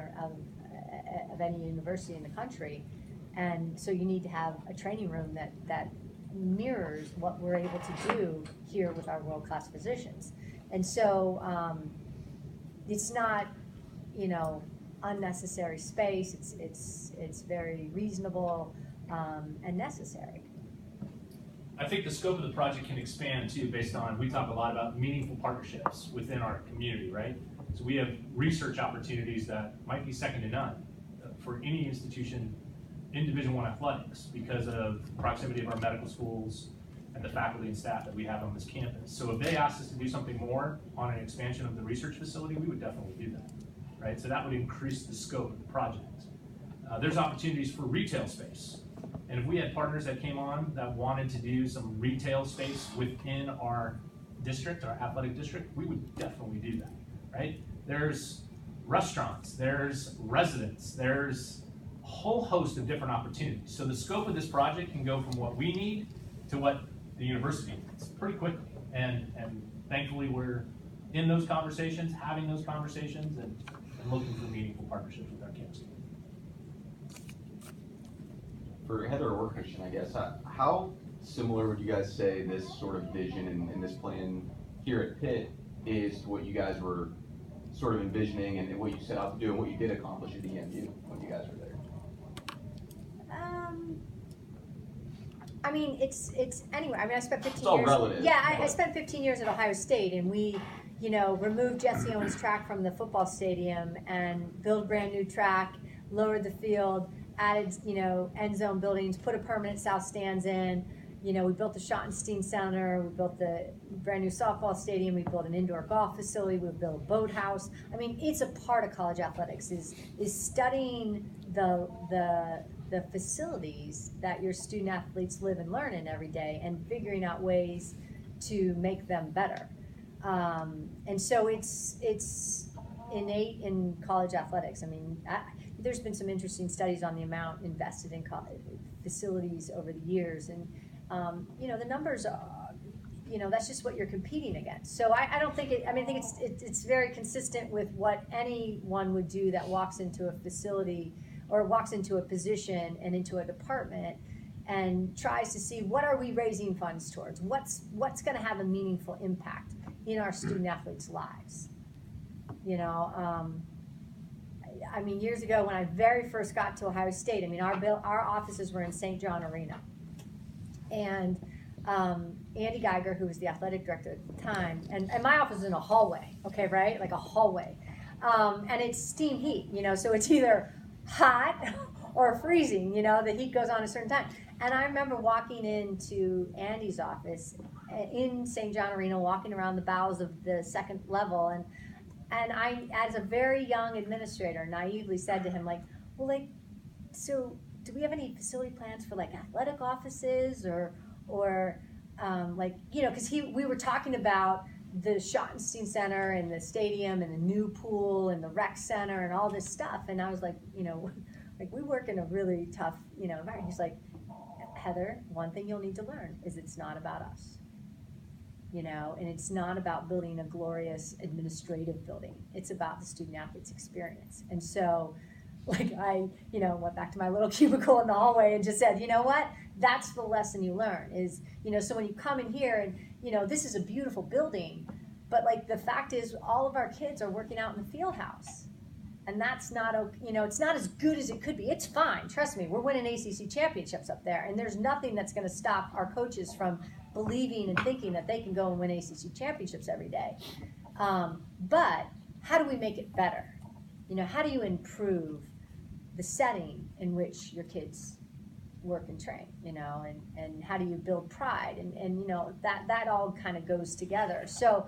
Speaker 1: of any university in the country. And so you need to have a training room that mirrors what we're able to do here with our world-class physicians. And so it's not, you know, unnecessary space. It's very reasonable and necessary.
Speaker 2: I think the scope of the project can expand too, based on, we talk a lot about meaningful partnerships within our community, right? So we have research opportunities that might be second to none for any institution in Division I athletics because of proximity of our medical schools and the faculty and staff that we have on this campus. So if they asked us to do something more on an expansion of the research facility, we would definitely do that, right? So that would increase the scope of the project. There's opportunities for retail space. And if we had partners that came on that wanted to do some retail space within our district, our athletic district, we would definitely do that, right? There's restaurants, there's residents, there's a whole host of different opportunities. So the scope of this project can go from what we need to what the university needs pretty quickly. And thankfully we're in those conversations, having those conversations, and looking for meaningful partnerships with our campus.
Speaker 7: For Heather or Christian, I guess, how similar would you guys say this sort of vision and this plan here at Pitt is to what you guys were sort of envisioning and what you set out to do and what you did accomplish at EMU when you guys were there?
Speaker 1: I mean, it's anyway. I mean, I spent 15
Speaker 7: It's all
Speaker 1: years.
Speaker 7: relative.
Speaker 1: Yeah, I spent 15 years at Ohio State, and we, you know, removed Jesse Owens track from the football stadium and built a brand new track, lowered the field, added, you know, end zone buildings, put a permanent south stands in. You know, we built the Schottenstein Center, we built the brand new softball stadium, we built an indoor golf facility, we built a boathouse. I mean, it's a part of college athletics is studying the facilities that your student athletes live and learn in every day and figuring out ways to make them better. And so it's innate in college athletics. I mean, there's been some interesting studies on the amount invested in facilities over the years, and you know, the numbers are, you know, that's just what you're competing against. So I don't think it, I mean, I think it's very consistent with what anyone would do that walks into a facility or walks into a position and into a department and tries to see what are we raising funds towards? What's going to have a meaningful impact in our student athletes' lives? You know, I mean, years ago when I very first got to Ohio State, I mean, our offices were in St. John Arena. And Andy Geiger, who was the athletic director at the time, and my office is in a hallway, okay, right? Like a hallway. And it's steam heat, you know, so it's either hot or freezing, you know, the heat goes on a certain time. And I remember walking into Andy's office in St. John Arena, walking around the bowels of the second level, and I, as a very young administrator, naively said to him, like, well, like, so do we have any facility plans for like athletic offices or like, you know, because we were talking about the Schottenstein Center and the stadium and the new pool and the rec center and all this stuff. And I was like, you know, like we work in a really tough, you know, environment. He's like, Heather, one thing you'll need to learn is it's not about us, you know, and it's not about building a glorious administrative building. It's about the student athlete's experience. And so, like I, you know, went back to my little cubicle in the hallway and just said, you know what, that's the lesson you learn is, you know, so when you come in here and, you know, this is a beautiful building, but like the fact is all of our kids are working out in the field house. And that's not, you know, it's not as good as it could be. It's fine, trust me, we're winning ACC championships up there, and there's nothing that's gonna stop our coaches from believing and thinking that they can go and win ACC championships every day. But how do we make it better? You know, how do you improve the setting in which your kids work and train, you know, and how do you build pride, and you know, that all kind of goes together. So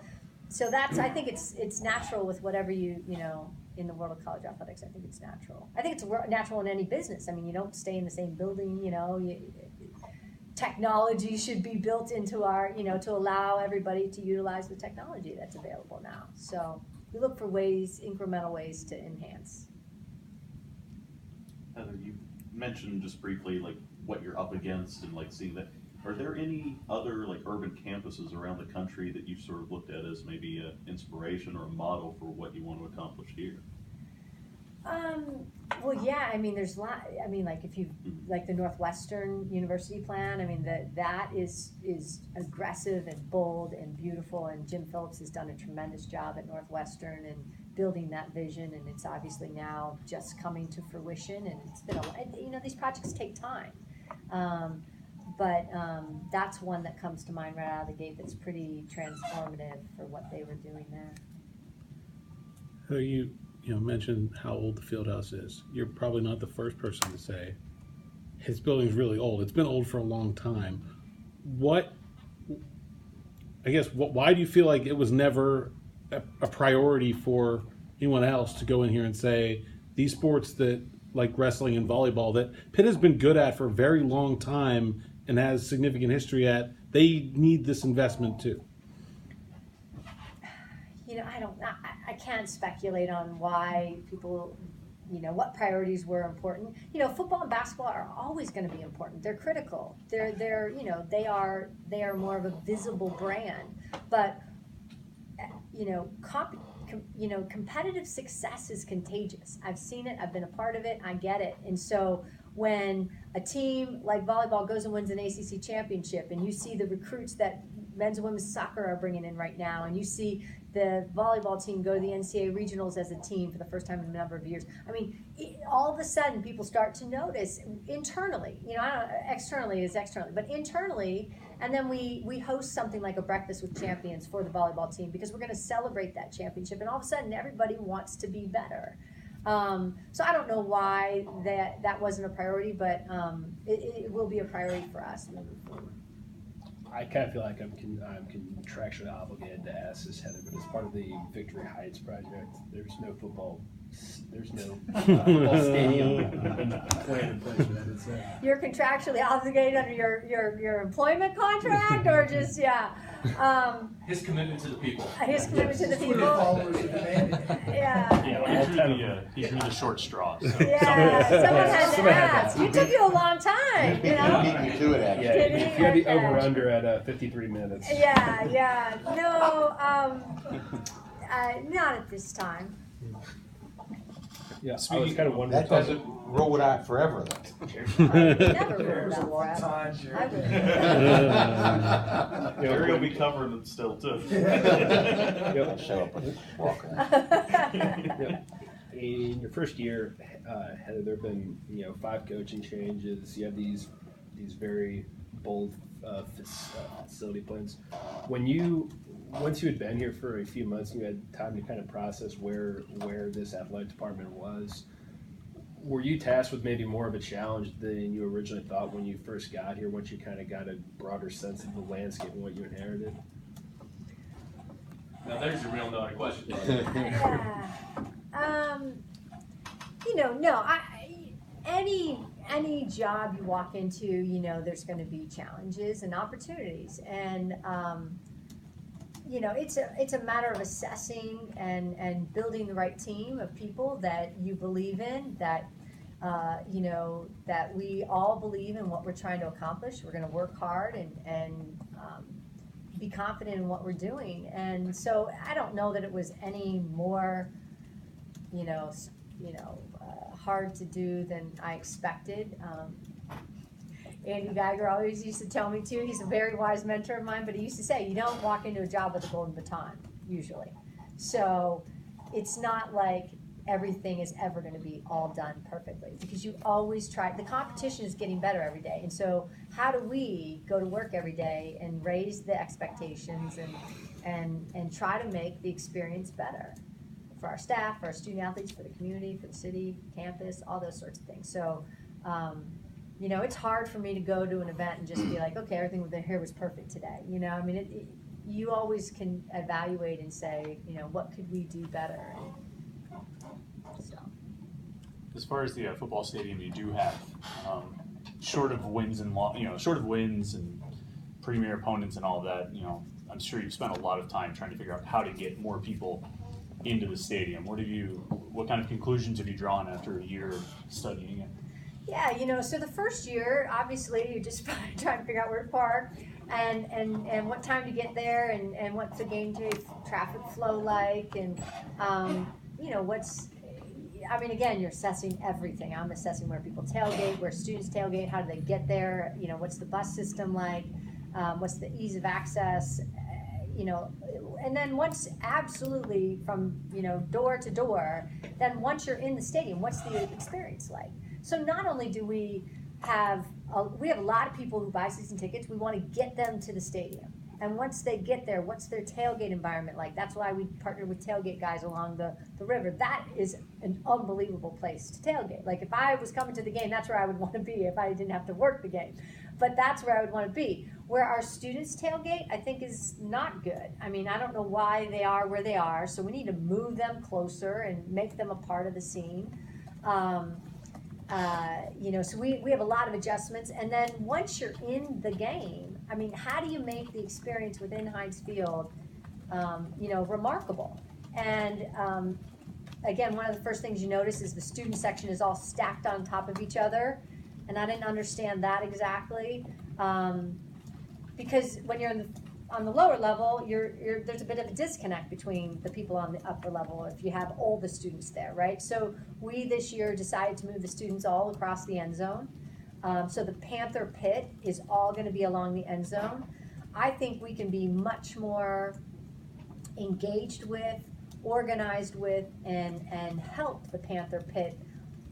Speaker 1: that's, I think it's natural with whatever you know, in the world of college athletics. I think it's natural. I think it's natural in any business. I mean, you don't stay in the same building, you know. Technology should be built into our, you know, to allow everybody to utilize the technology that's available now. So we look for ways, incremental ways to enhance.
Speaker 5: Heather, you mentioned just briefly like what you're up against and like seeing that. Are there any other like urban campuses around the country that you've sort of looked at as maybe an inspiration or a model for what you want to accomplish here?
Speaker 1: Well, yeah, I mean, there's a lot. I mean, like if you like the Northwestern University plan, I mean that is aggressive and bold and beautiful, and Jim Phillips has done a tremendous job at Northwestern and building that vision, and it's obviously now just coming to fruition, and it's been you know, these projects take time. But that's one that comes to mind right out of the gate that's pretty transformative for what they were doing there.
Speaker 11: So you mentioned how old the field house is. You're probably not the first person to say his building's really old. It's been old for a long time. Why do you feel like it was never a priority for anyone else to go in here and say these sports that like wrestling and volleyball that Pitt has been good at for a very long time and has significant history at, they need this investment too?
Speaker 1: You know, I can't speculate on why people, you know, what priorities were important. You know, football and basketball are always going to be important. They're critical. They're you know, they are more of a visible brand. But you know, competitive success is contagious. I've seen it. I've been a part of it. I get it. And so when a team like volleyball goes and wins an ACC championship, and you see the recruits that men's and women's soccer are bringing in right now, and you see the volleyball team go to the NCAA regionals as a team for the first time in a number of years. I mean, all of a sudden people start to notice internally, you know, externally is externally, but internally, and then we host something like a breakfast with champions for the volleyball team because we're going to celebrate that championship, and all of a sudden everybody wants to be better. So I don't know why that wasn't a priority, but it will be a priority for us moving forward.
Speaker 12: I kind of feel like I'm contractually obligated to ask this, Heather, but as part of the Victory Heights project, there's no football stadium plan in place for that. It's,
Speaker 1: You're contractually obligated under your employment contract, or just
Speaker 2: His commitment to the people.
Speaker 1: His commitment to the people.
Speaker 10: Yeah, he drew the short straw. So
Speaker 1: Yeah, someone had to ask. It took you a long time, you know?
Speaker 3: Beat me to it, actually.
Speaker 12: yeah, if you had the over-under at 53 minutes.
Speaker 1: Yeah. No, not at this time.
Speaker 12: Yeah, I was kind of wondering.
Speaker 3: That doesn't roll it out forever, though.
Speaker 1: Never
Speaker 6: There's a
Speaker 1: rolled
Speaker 6: long
Speaker 1: out
Speaker 6: time,
Speaker 1: forever.
Speaker 6: Jerry.
Speaker 5: Jerry will be covering it still too.
Speaker 3: I'll show up with walking.
Speaker 12: In your first year, Heather, there have been 5 coaching changes. You have these very bold facility plans. Once you had been here for a few months and you had time to kind of process where this athletic department was, were you tasked with maybe more of a challenge than you originally thought when you first got here, once you kind of got a broader sense of the landscape and what you inherited?
Speaker 2: Now there's your real naughty question.
Speaker 1: No. Any job you walk into, there's going to be challenges and opportunities, and it's a matter of assessing and building the right team of people that you believe in, that that we all believe in what we're trying to accomplish. We're going to work hard and be confident in what we're doing. And so I don't know that it was any more, hard to do than I expected. Andy Geiger always used to tell me too, he's a very wise mentor of mine, but he used to say, you don't walk into a job with a golden baton, usually. So it's not like everything is ever going to be all done perfectly, because you always try. The competition is getting better every day, and so how do we go to work every day and raise the expectations and try to make the experience better for our staff, for our student athletes, for the community, for the city, campus, all those sorts of things. So you know, it's hard for me to go to an event and just be like, okay, everything with the hair was perfect today. You know, I mean, you always can evaluate and say, you know, what could we do better? So.
Speaker 10: As far as the football stadium, you do have, short of wins and short of wins and premier opponents and all that, I'm sure you've spent a lot of time trying to figure out how to get more people into the stadium. What kind of conclusions have you drawn after a year studying it?
Speaker 1: Yeah, you know, so the first year, obviously, you're just trying to figure out where to park and what time to get there and what's the game day traffic flow like and, you know, again, you're assessing everything. I'm assessing where people tailgate, where students tailgate, how do they get there, you know, what's the bus system like, what's the ease of access, you know, and then once absolutely from, you know, door to door, then once you're in the stadium, what's the experience like? So not only do we have a lot of people who buy season tickets, we want to get them to the stadium. And once they get there, what's their tailgate environment like? That's why we partner with tailgate guys along the river. That is an unbelievable place to tailgate. Like if I was coming to the game, that's where I would want to be if I didn't have to work the game. But that's where I would want to be. Where our students tailgate, I think is not good. I mean, I don't know why they are where they are, so we need to move them closer and make them a part of the scene. You know, so we have a lot of adjustments. And then once you're in the game, I mean, how do you make the experience within Heinz Field, you know, remarkable? And again, one of the first things you notice is the student section is all stacked on top of each other. And I didn't understand that exactly. Because when you're on the lower level, there's a bit of a disconnect between the people on the upper level if you have all the students there, right? So we this year decided to move the students all across the end zone. So the Panther Pit is all going to be along the end zone. I think we can be much more engaged with, organized with, and help the Panther Pit.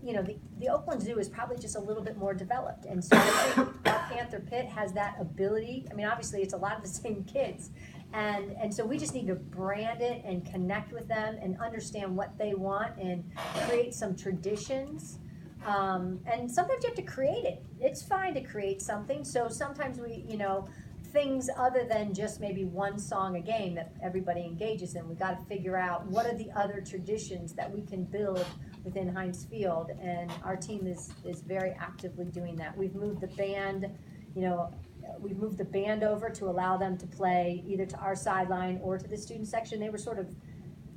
Speaker 1: You know, the Oakland Zoo is probably just a little bit more developed. And so I think our Panther Pit has that ability. I mean, obviously it's a lot of the same kids. And so we just need to brand it and connect with them and understand what they want and create some traditions. And sometimes you have to create it. It's fine to create something. So sometimes we, you know, things other than just maybe one song a game that everybody engages in. We got to figure out what are the other traditions that we can build within Heinz Field, and our team is very actively doing that. We've moved the band, you know, we've moved the band over to allow them to play either to our sideline or to the student section. They were sort of,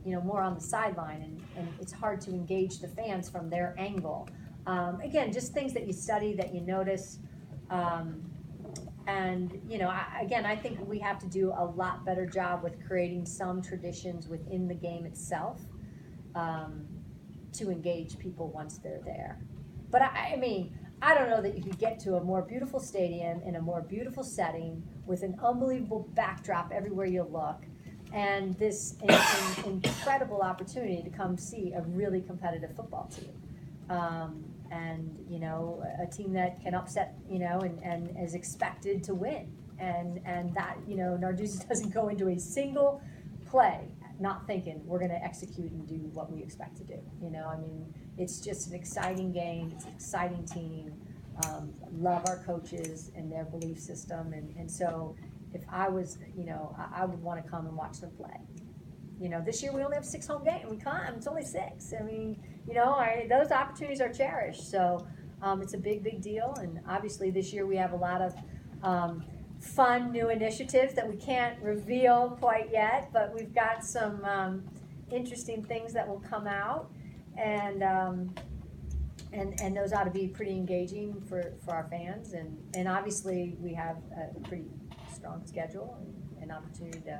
Speaker 1: you know, more on the sideline, and it's hard to engage the fans from their angle. Again, just things that you study, that you notice. And, you know, I think we have to do a lot better job with creating some traditions within the game itself to engage people once they're there. But I mean, I don't know that you could get to a more beautiful stadium in a more beautiful setting with an unbelievable backdrop everywhere you look and this incredible opportunity to come see a really competitive football team. And, you know, a team that can upset, you know, and is expected to win. And that, you know, Narduzzi doesn't go into a single play not thinking we're going to execute and do what we expect to do. You know, I mean, it's just an exciting game. It's an exciting team. Love our coaches and their belief system. And so if I was, you know, I would want to come and watch them play. You know, this year we only have 6 home games. We can't. It's only 6. I mean, you know, those opportunities are cherished. So it's a big, big deal. And obviously this year we have a lot of fun new initiatives that we can't reveal quite yet, but we've got some interesting things that will come out, and those ought to be pretty engaging for our fans. And obviously we have a pretty strong schedule and an opportunity to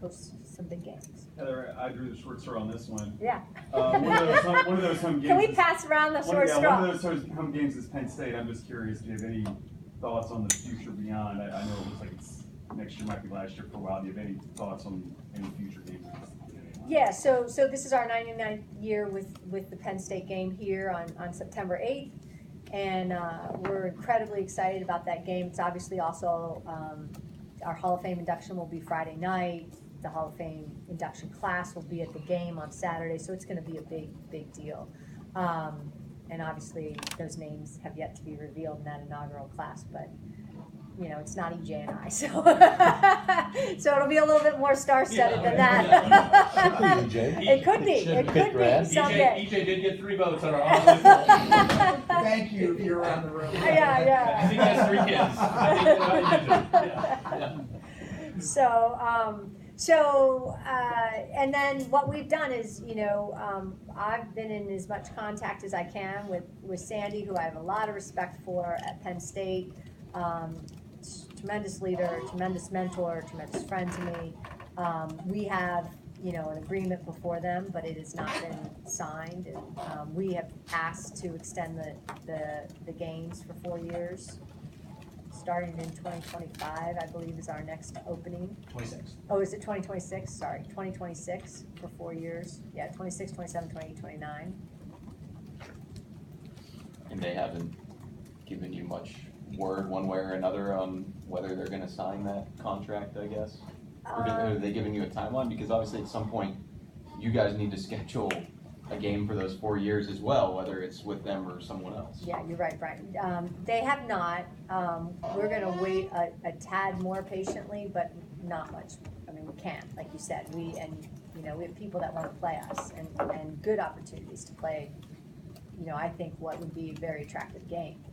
Speaker 1: host some big games.
Speaker 4: Heather, I drew the short straw on this one.
Speaker 1: Yeah.
Speaker 4: One of those home games.
Speaker 1: Can we pass around the short straw?
Speaker 4: One of those home games is Penn State. I'm just curious, do you have any thoughts on the future beyond? I know it looks like it's next year might be last year for a while. Do you have any thoughts on any future games?
Speaker 1: Yeah, so this is our 99th year with the Penn State game here on September 8th, and we're incredibly excited about that game. It's obviously also our Hall of Fame induction will be Friday night. The Hall of Fame induction class will be at the game on Saturday, so it's going to be a big, big deal. and obviously those names have yet to be revealed in that inaugural class, but you know, it's not EJ and I, so so it'll be a little bit more star-studded than that.
Speaker 3: Could be EJ.
Speaker 1: It could be, it could be someday.
Speaker 2: EJ did get 3 votes on our honestly poll.
Speaker 6: Thank you if you're around the room.
Speaker 1: Yeah.
Speaker 2: I think he has 3 kids. I think that might be
Speaker 1: So, and then what we've done is, you know, I've been in as much contact as I can with Sandy, who I have a lot of respect for at Penn State. Tremendous leader, tremendous mentor, tremendous friend to me. We have, you know, an agreement before them, but it has not been signed. And, we have asked to extend the games for 4 years, starting in 2025, I believe, is our next opening.
Speaker 2: 26.
Speaker 1: Oh, is it 2026? Sorry, 2026 for 4 years. Yeah, 26, 27, 28, 29.
Speaker 7: And they haven't given you much word one way or another on whether they're gonna sign that contract, I guess? Or are they giving you a timeline? Because obviously at some point, you guys need to schedule a game for those 4 years as well, whether it's with them or someone else.
Speaker 1: Yeah, you're right, Brian. They have not. We're gonna wait a tad more patiently, but not much. I mean, we can't, like you said. We have people that wanna play us and good opportunities to play, you know, I think what would be a very attractive game.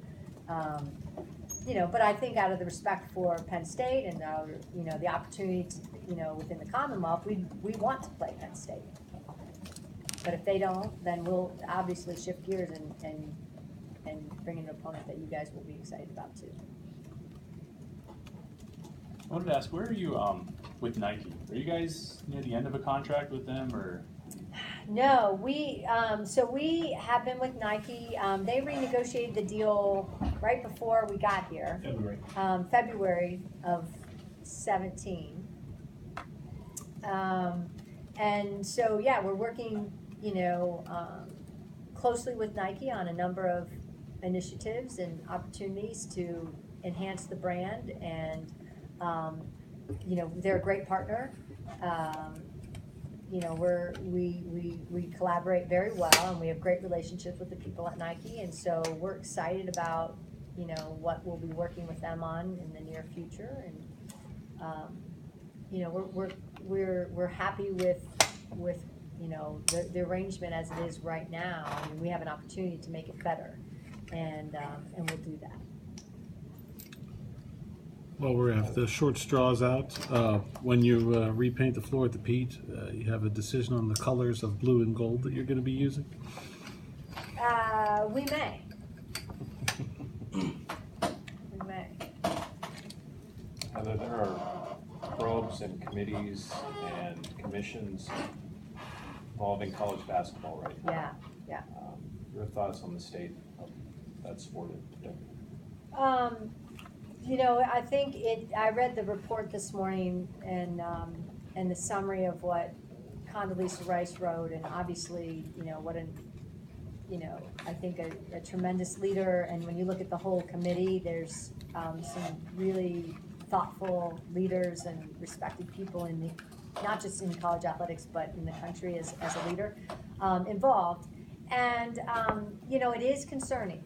Speaker 1: You know, but I think out of the respect for Penn State and our, you know, the opportunity to, you know, within the Commonwealth, we want to play Penn State. But if they don't, then we'll obviously shift gears and bring in an opponent that you guys will be excited about too.
Speaker 10: I wanted to ask, where are you with Nike? Are you guys near the end of a contract with them, or?
Speaker 1: No, we have been with Nike. They renegotiated the deal right before we got here.
Speaker 2: February.
Speaker 1: February of 17. And so, yeah, we're working, you know, closely with Nike on a number of initiatives and opportunities to enhance the brand. And, you know, they're a great partner. You know, we collaborate very well, and we have great relationships with the people at Nike, and so we're excited about, you know, what we'll be working with them on in the near future. And you know, we're happy with you know, the arrangement as it is right now. I mean, we have an opportunity to make it better, and we'll do that.
Speaker 11: Well, we have the short straws out. When you repaint the floor at the Pitt, you have a decision on the colors of blue and gold that you're going to be using?
Speaker 1: We may. We may.
Speaker 8: Heather, there are probes and committees and commissions involving college basketball right now.
Speaker 1: Yeah.
Speaker 8: Your thoughts on the state of that sport in particular?
Speaker 1: You know, I think I read the report this morning and the summary of what Condoleezza Rice wrote, and obviously, you know, I think a tremendous leader. And when you look at the whole committee, there's some really thoughtful leaders and respected people not just in college athletics, but in the country as a leader involved. And, you know, it is concerning.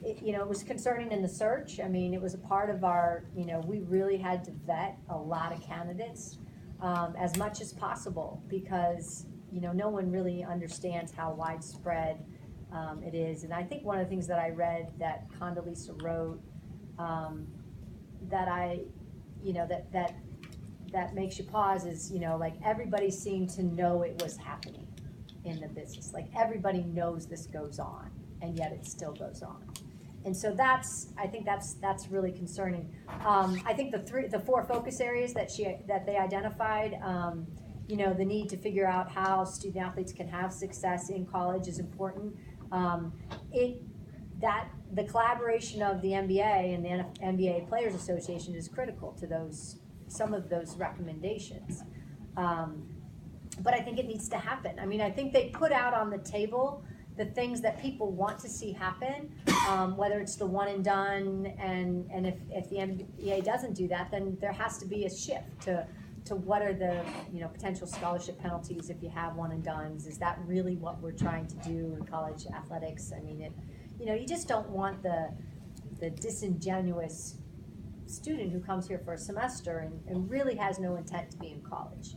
Speaker 1: It was concerning in the search. I mean, it was a part of our, you know, we really had to vet a lot of candidates as much as possible because, you know, no one really understands how widespread it is. And I think one of the things that I read that Condoleezza wrote that makes you pause is, you know, like everybody seemed to know it was happening in the business. Like everybody knows this goes on, and yet it still goes on. And so I think that's really concerning. I think the 4 focus areas that they identified, you know, the need to figure out how student athletes can have success in college is important. The collaboration of the NBA and the NBA Players Association is critical to some of those recommendations. But I think it needs to happen. I mean, I think they put out on the table the things that people want to see happen, whether it's the one and done, and if the NBA doesn't do that, then there has to be a shift to to what are the, potential scholarship penalties if you have one and dones? Is that really what we're trying to do in college athletics? I mean, you just don't want the disingenuous student who comes here for a semester and really has no intent to be in college,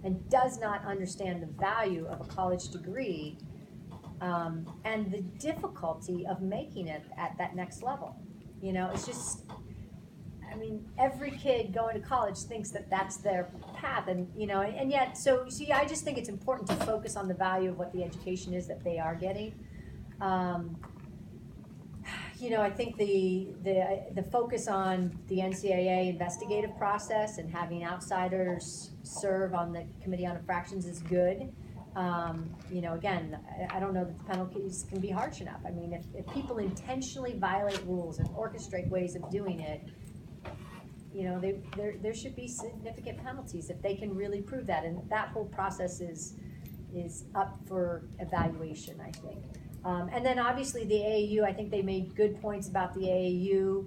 Speaker 1: and does not understand the value of a college degree, and the difficulty of making it at that next level. It's just, I mean, every kid going to college thinks that that's their path, and yet, so see, I just think it's important to focus on the value of what the education is that they are getting. I think the focus on the NCAA investigative process and having outsiders serve on the Committee on Infractions is good. Again, I don't know that the penalties can be harsh enough. I mean, if people intentionally violate rules and orchestrate ways of doing it, there should be significant penalties if they can really prove that, and that whole process is up for evaluation, I think. And then obviously the AAU, I think they made good points about the AAU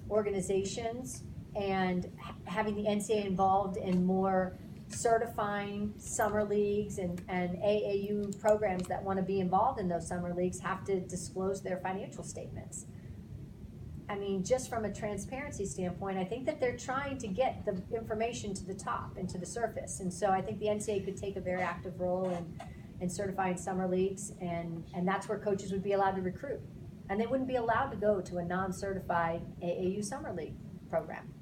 Speaker 1: organizations and having the NCAA involved in more certifying summer leagues, and AAU programs that want to be involved in those summer leagues have to disclose their financial statements. I mean, just from a transparency standpoint, I think that they're trying to get the information to the top and to the surface. And so I think the NCAA could take a very active role in certifying summer leagues, and that's where coaches would be allowed to recruit. And they wouldn't be allowed to go to a non-certified AAU summer league program,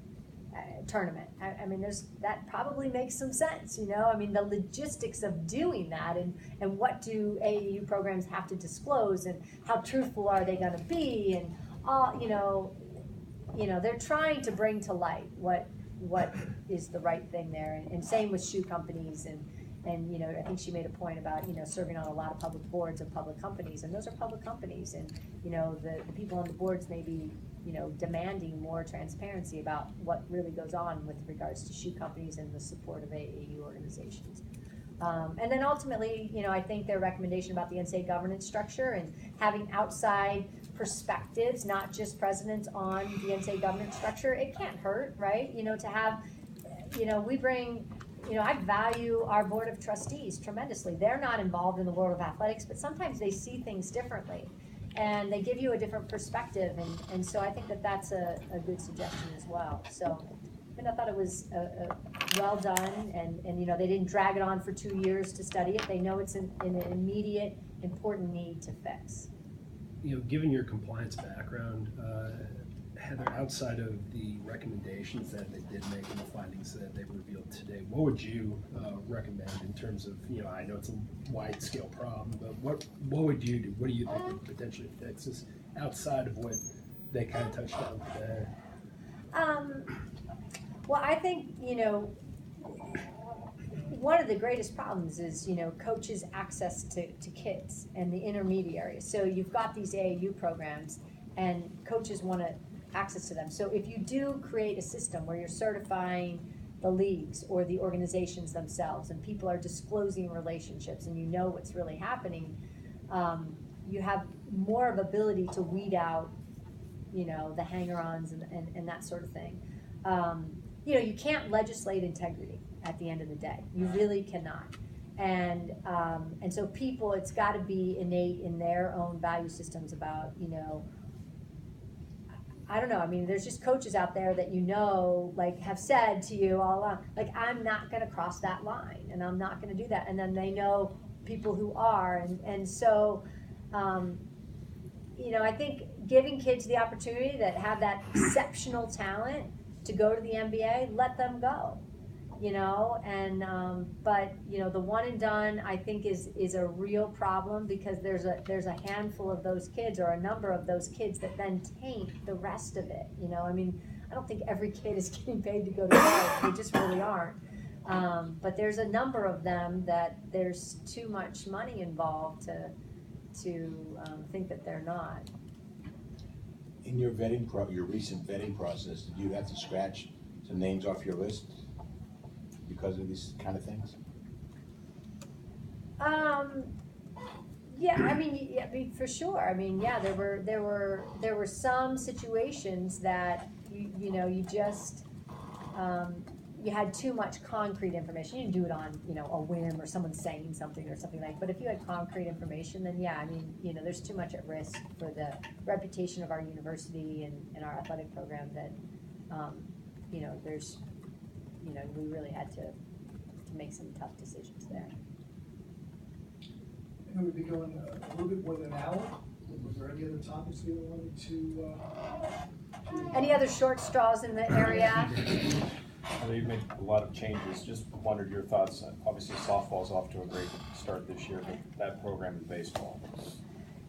Speaker 1: tournament. I mean, that probably makes some sense, I mean, the logistics of doing that, and what do AAU programs have to disclose, and how truthful are they gonna be, and all, they're trying to bring to light what is the right thing there, and same with shoe companies, and I think she made a point about, serving on a lot of public boards of public companies, and those are public companies, and, the people on the boards may be, demanding more transparency about what really goes on with regards to shoe companies and the support of AAU organizations. And then ultimately, I think their recommendation about the NCAA governance structure and having outside perspectives, not just presidents, on the NCAA governance structure, it can't hurt, right? To have, we bring, I value our board of trustees tremendously. They're not involved in the world of athletics, but sometimes they see things differently, and they give you a different perspective, and so I think that that's a good suggestion as well. So, I thought it was well done, and they didn't drag it on for 2 years to study it. They know it's an immediate, important need to fix.
Speaker 12: Given your compliance background, Heather, outside of the recommendations that they did make and the findings that they revealed today, what would you recommend in terms of, I know it's a wide scale problem, but what would you do? What do you think would potentially fix this outside of what they kind of touched on today?
Speaker 1: Well, I think, one of the greatest problems is, coaches' access to kids and the intermediaries. So you've got these AAU programs, and coaches want to access to them. So if you do create a system where you're certifying the leagues or the organizations themselves, and people are disclosing relationships, and what's really happening, you have more of ability to weed out, the hanger-ons and that sort of thing. You can't legislate integrity at the end of the day. You really cannot. And so people, it's got to be innate in their own value systems about, I don't know. I mean, there's just coaches out there that have said to you all along, I'm not going to cross that line, and I'm not going to do that. And then they know people who are, and so, I think giving kids the opportunity that have that exceptional talent to go to the NBA, let them go. But the one and done, I think, is a real problem, because there's a handful of those kids, or a number of those kids, that then taint the rest of it. I mean, I don't think every kid is getting paid to go to college. They just really aren't. But there's a number of them that there's too much money involved to think that they're not.
Speaker 3: In your your recent vetting process, did you have to scratch some names off your list because of these kind of things?
Speaker 1: Yeah, I mean, for sure. I mean, yeah, there were some situations that you just you had too much concrete information, you didn't do it on, you know, a whim or someone saying something or something like, but if you had concrete information, then yeah, I mean, you know, there's too much at risk for the reputation of our university and our athletic program that, you know, there's, you know, we really had to make some tough decisions there.
Speaker 6: And we'd be going a little bit more than an hour. Was there any other topics you wanted to
Speaker 1: Any other short straws in the area?
Speaker 8: I know you've made a lot of changes, just wondered your thoughts. Obviously softball's off to a great start this year, but that program in baseball.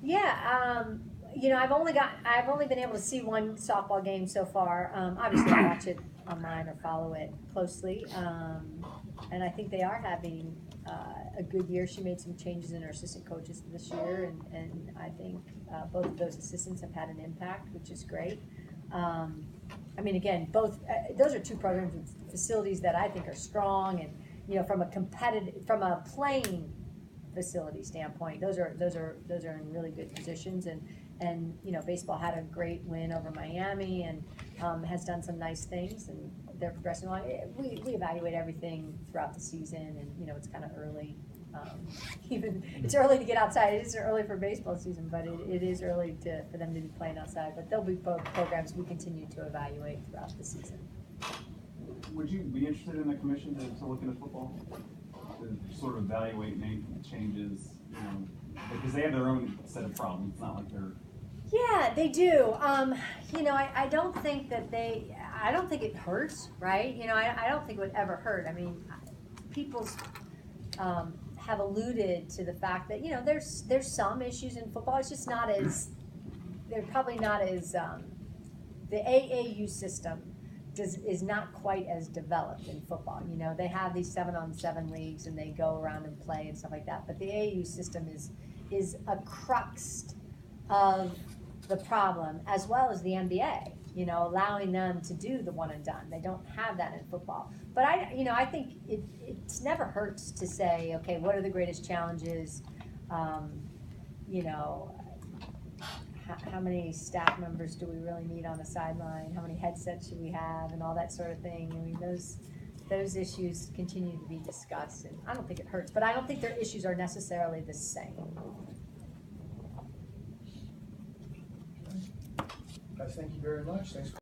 Speaker 1: Yeah, you know, I've only been able to see one softball game so far. Obviously I watch it online or follow it closely. And I think they are having a good year. She made some changes in her assistant coaches this year, and I think both of those assistants have had an impact, which is great. I mean, again, both those are two programs with facilities that I think are strong, and you know, from a playing facility standpoint, those are in really good positions, and you know, baseball had a great win over Miami, and has done some nice things, and they're progressing along. We evaluate everything throughout the season, and you know, it's kind of early. Even it's early to get outside. It isn't early for baseball season, but it is early for them to be playing outside. But there'll be both programs we continue to evaluate throughout the season.
Speaker 4: Would you be interested in the commission to look into football? To sort of evaluate, make changes, you know, because they have their own set of problems. It's not like they're...
Speaker 1: Yeah, they do. You know, I don't think I don't think it hurts, right? You know, I don't think it would ever hurt. I mean, people's have alluded to the fact that, you know, there's some issues in football. It's just not as, they're probably not as, the AAU system is not quite as developed in football. You know, they have these 7-on-7 leagues and they go around and play and stuff like that. But the AAU system is a crux of the problem, as well as the NBA, you know, allowing them to do the one and done. They don't have that in football. But I think it's never hurts to say, okay, what are the greatest challenges? You know, how many staff members do we really need on the sideline? How many headsets should we have, and all that sort of thing. I mean, those issues continue to be discussed, and I don't think it hurts. But I don't think their issues are necessarily the same.
Speaker 6: Guys, thank you very much. Thanks.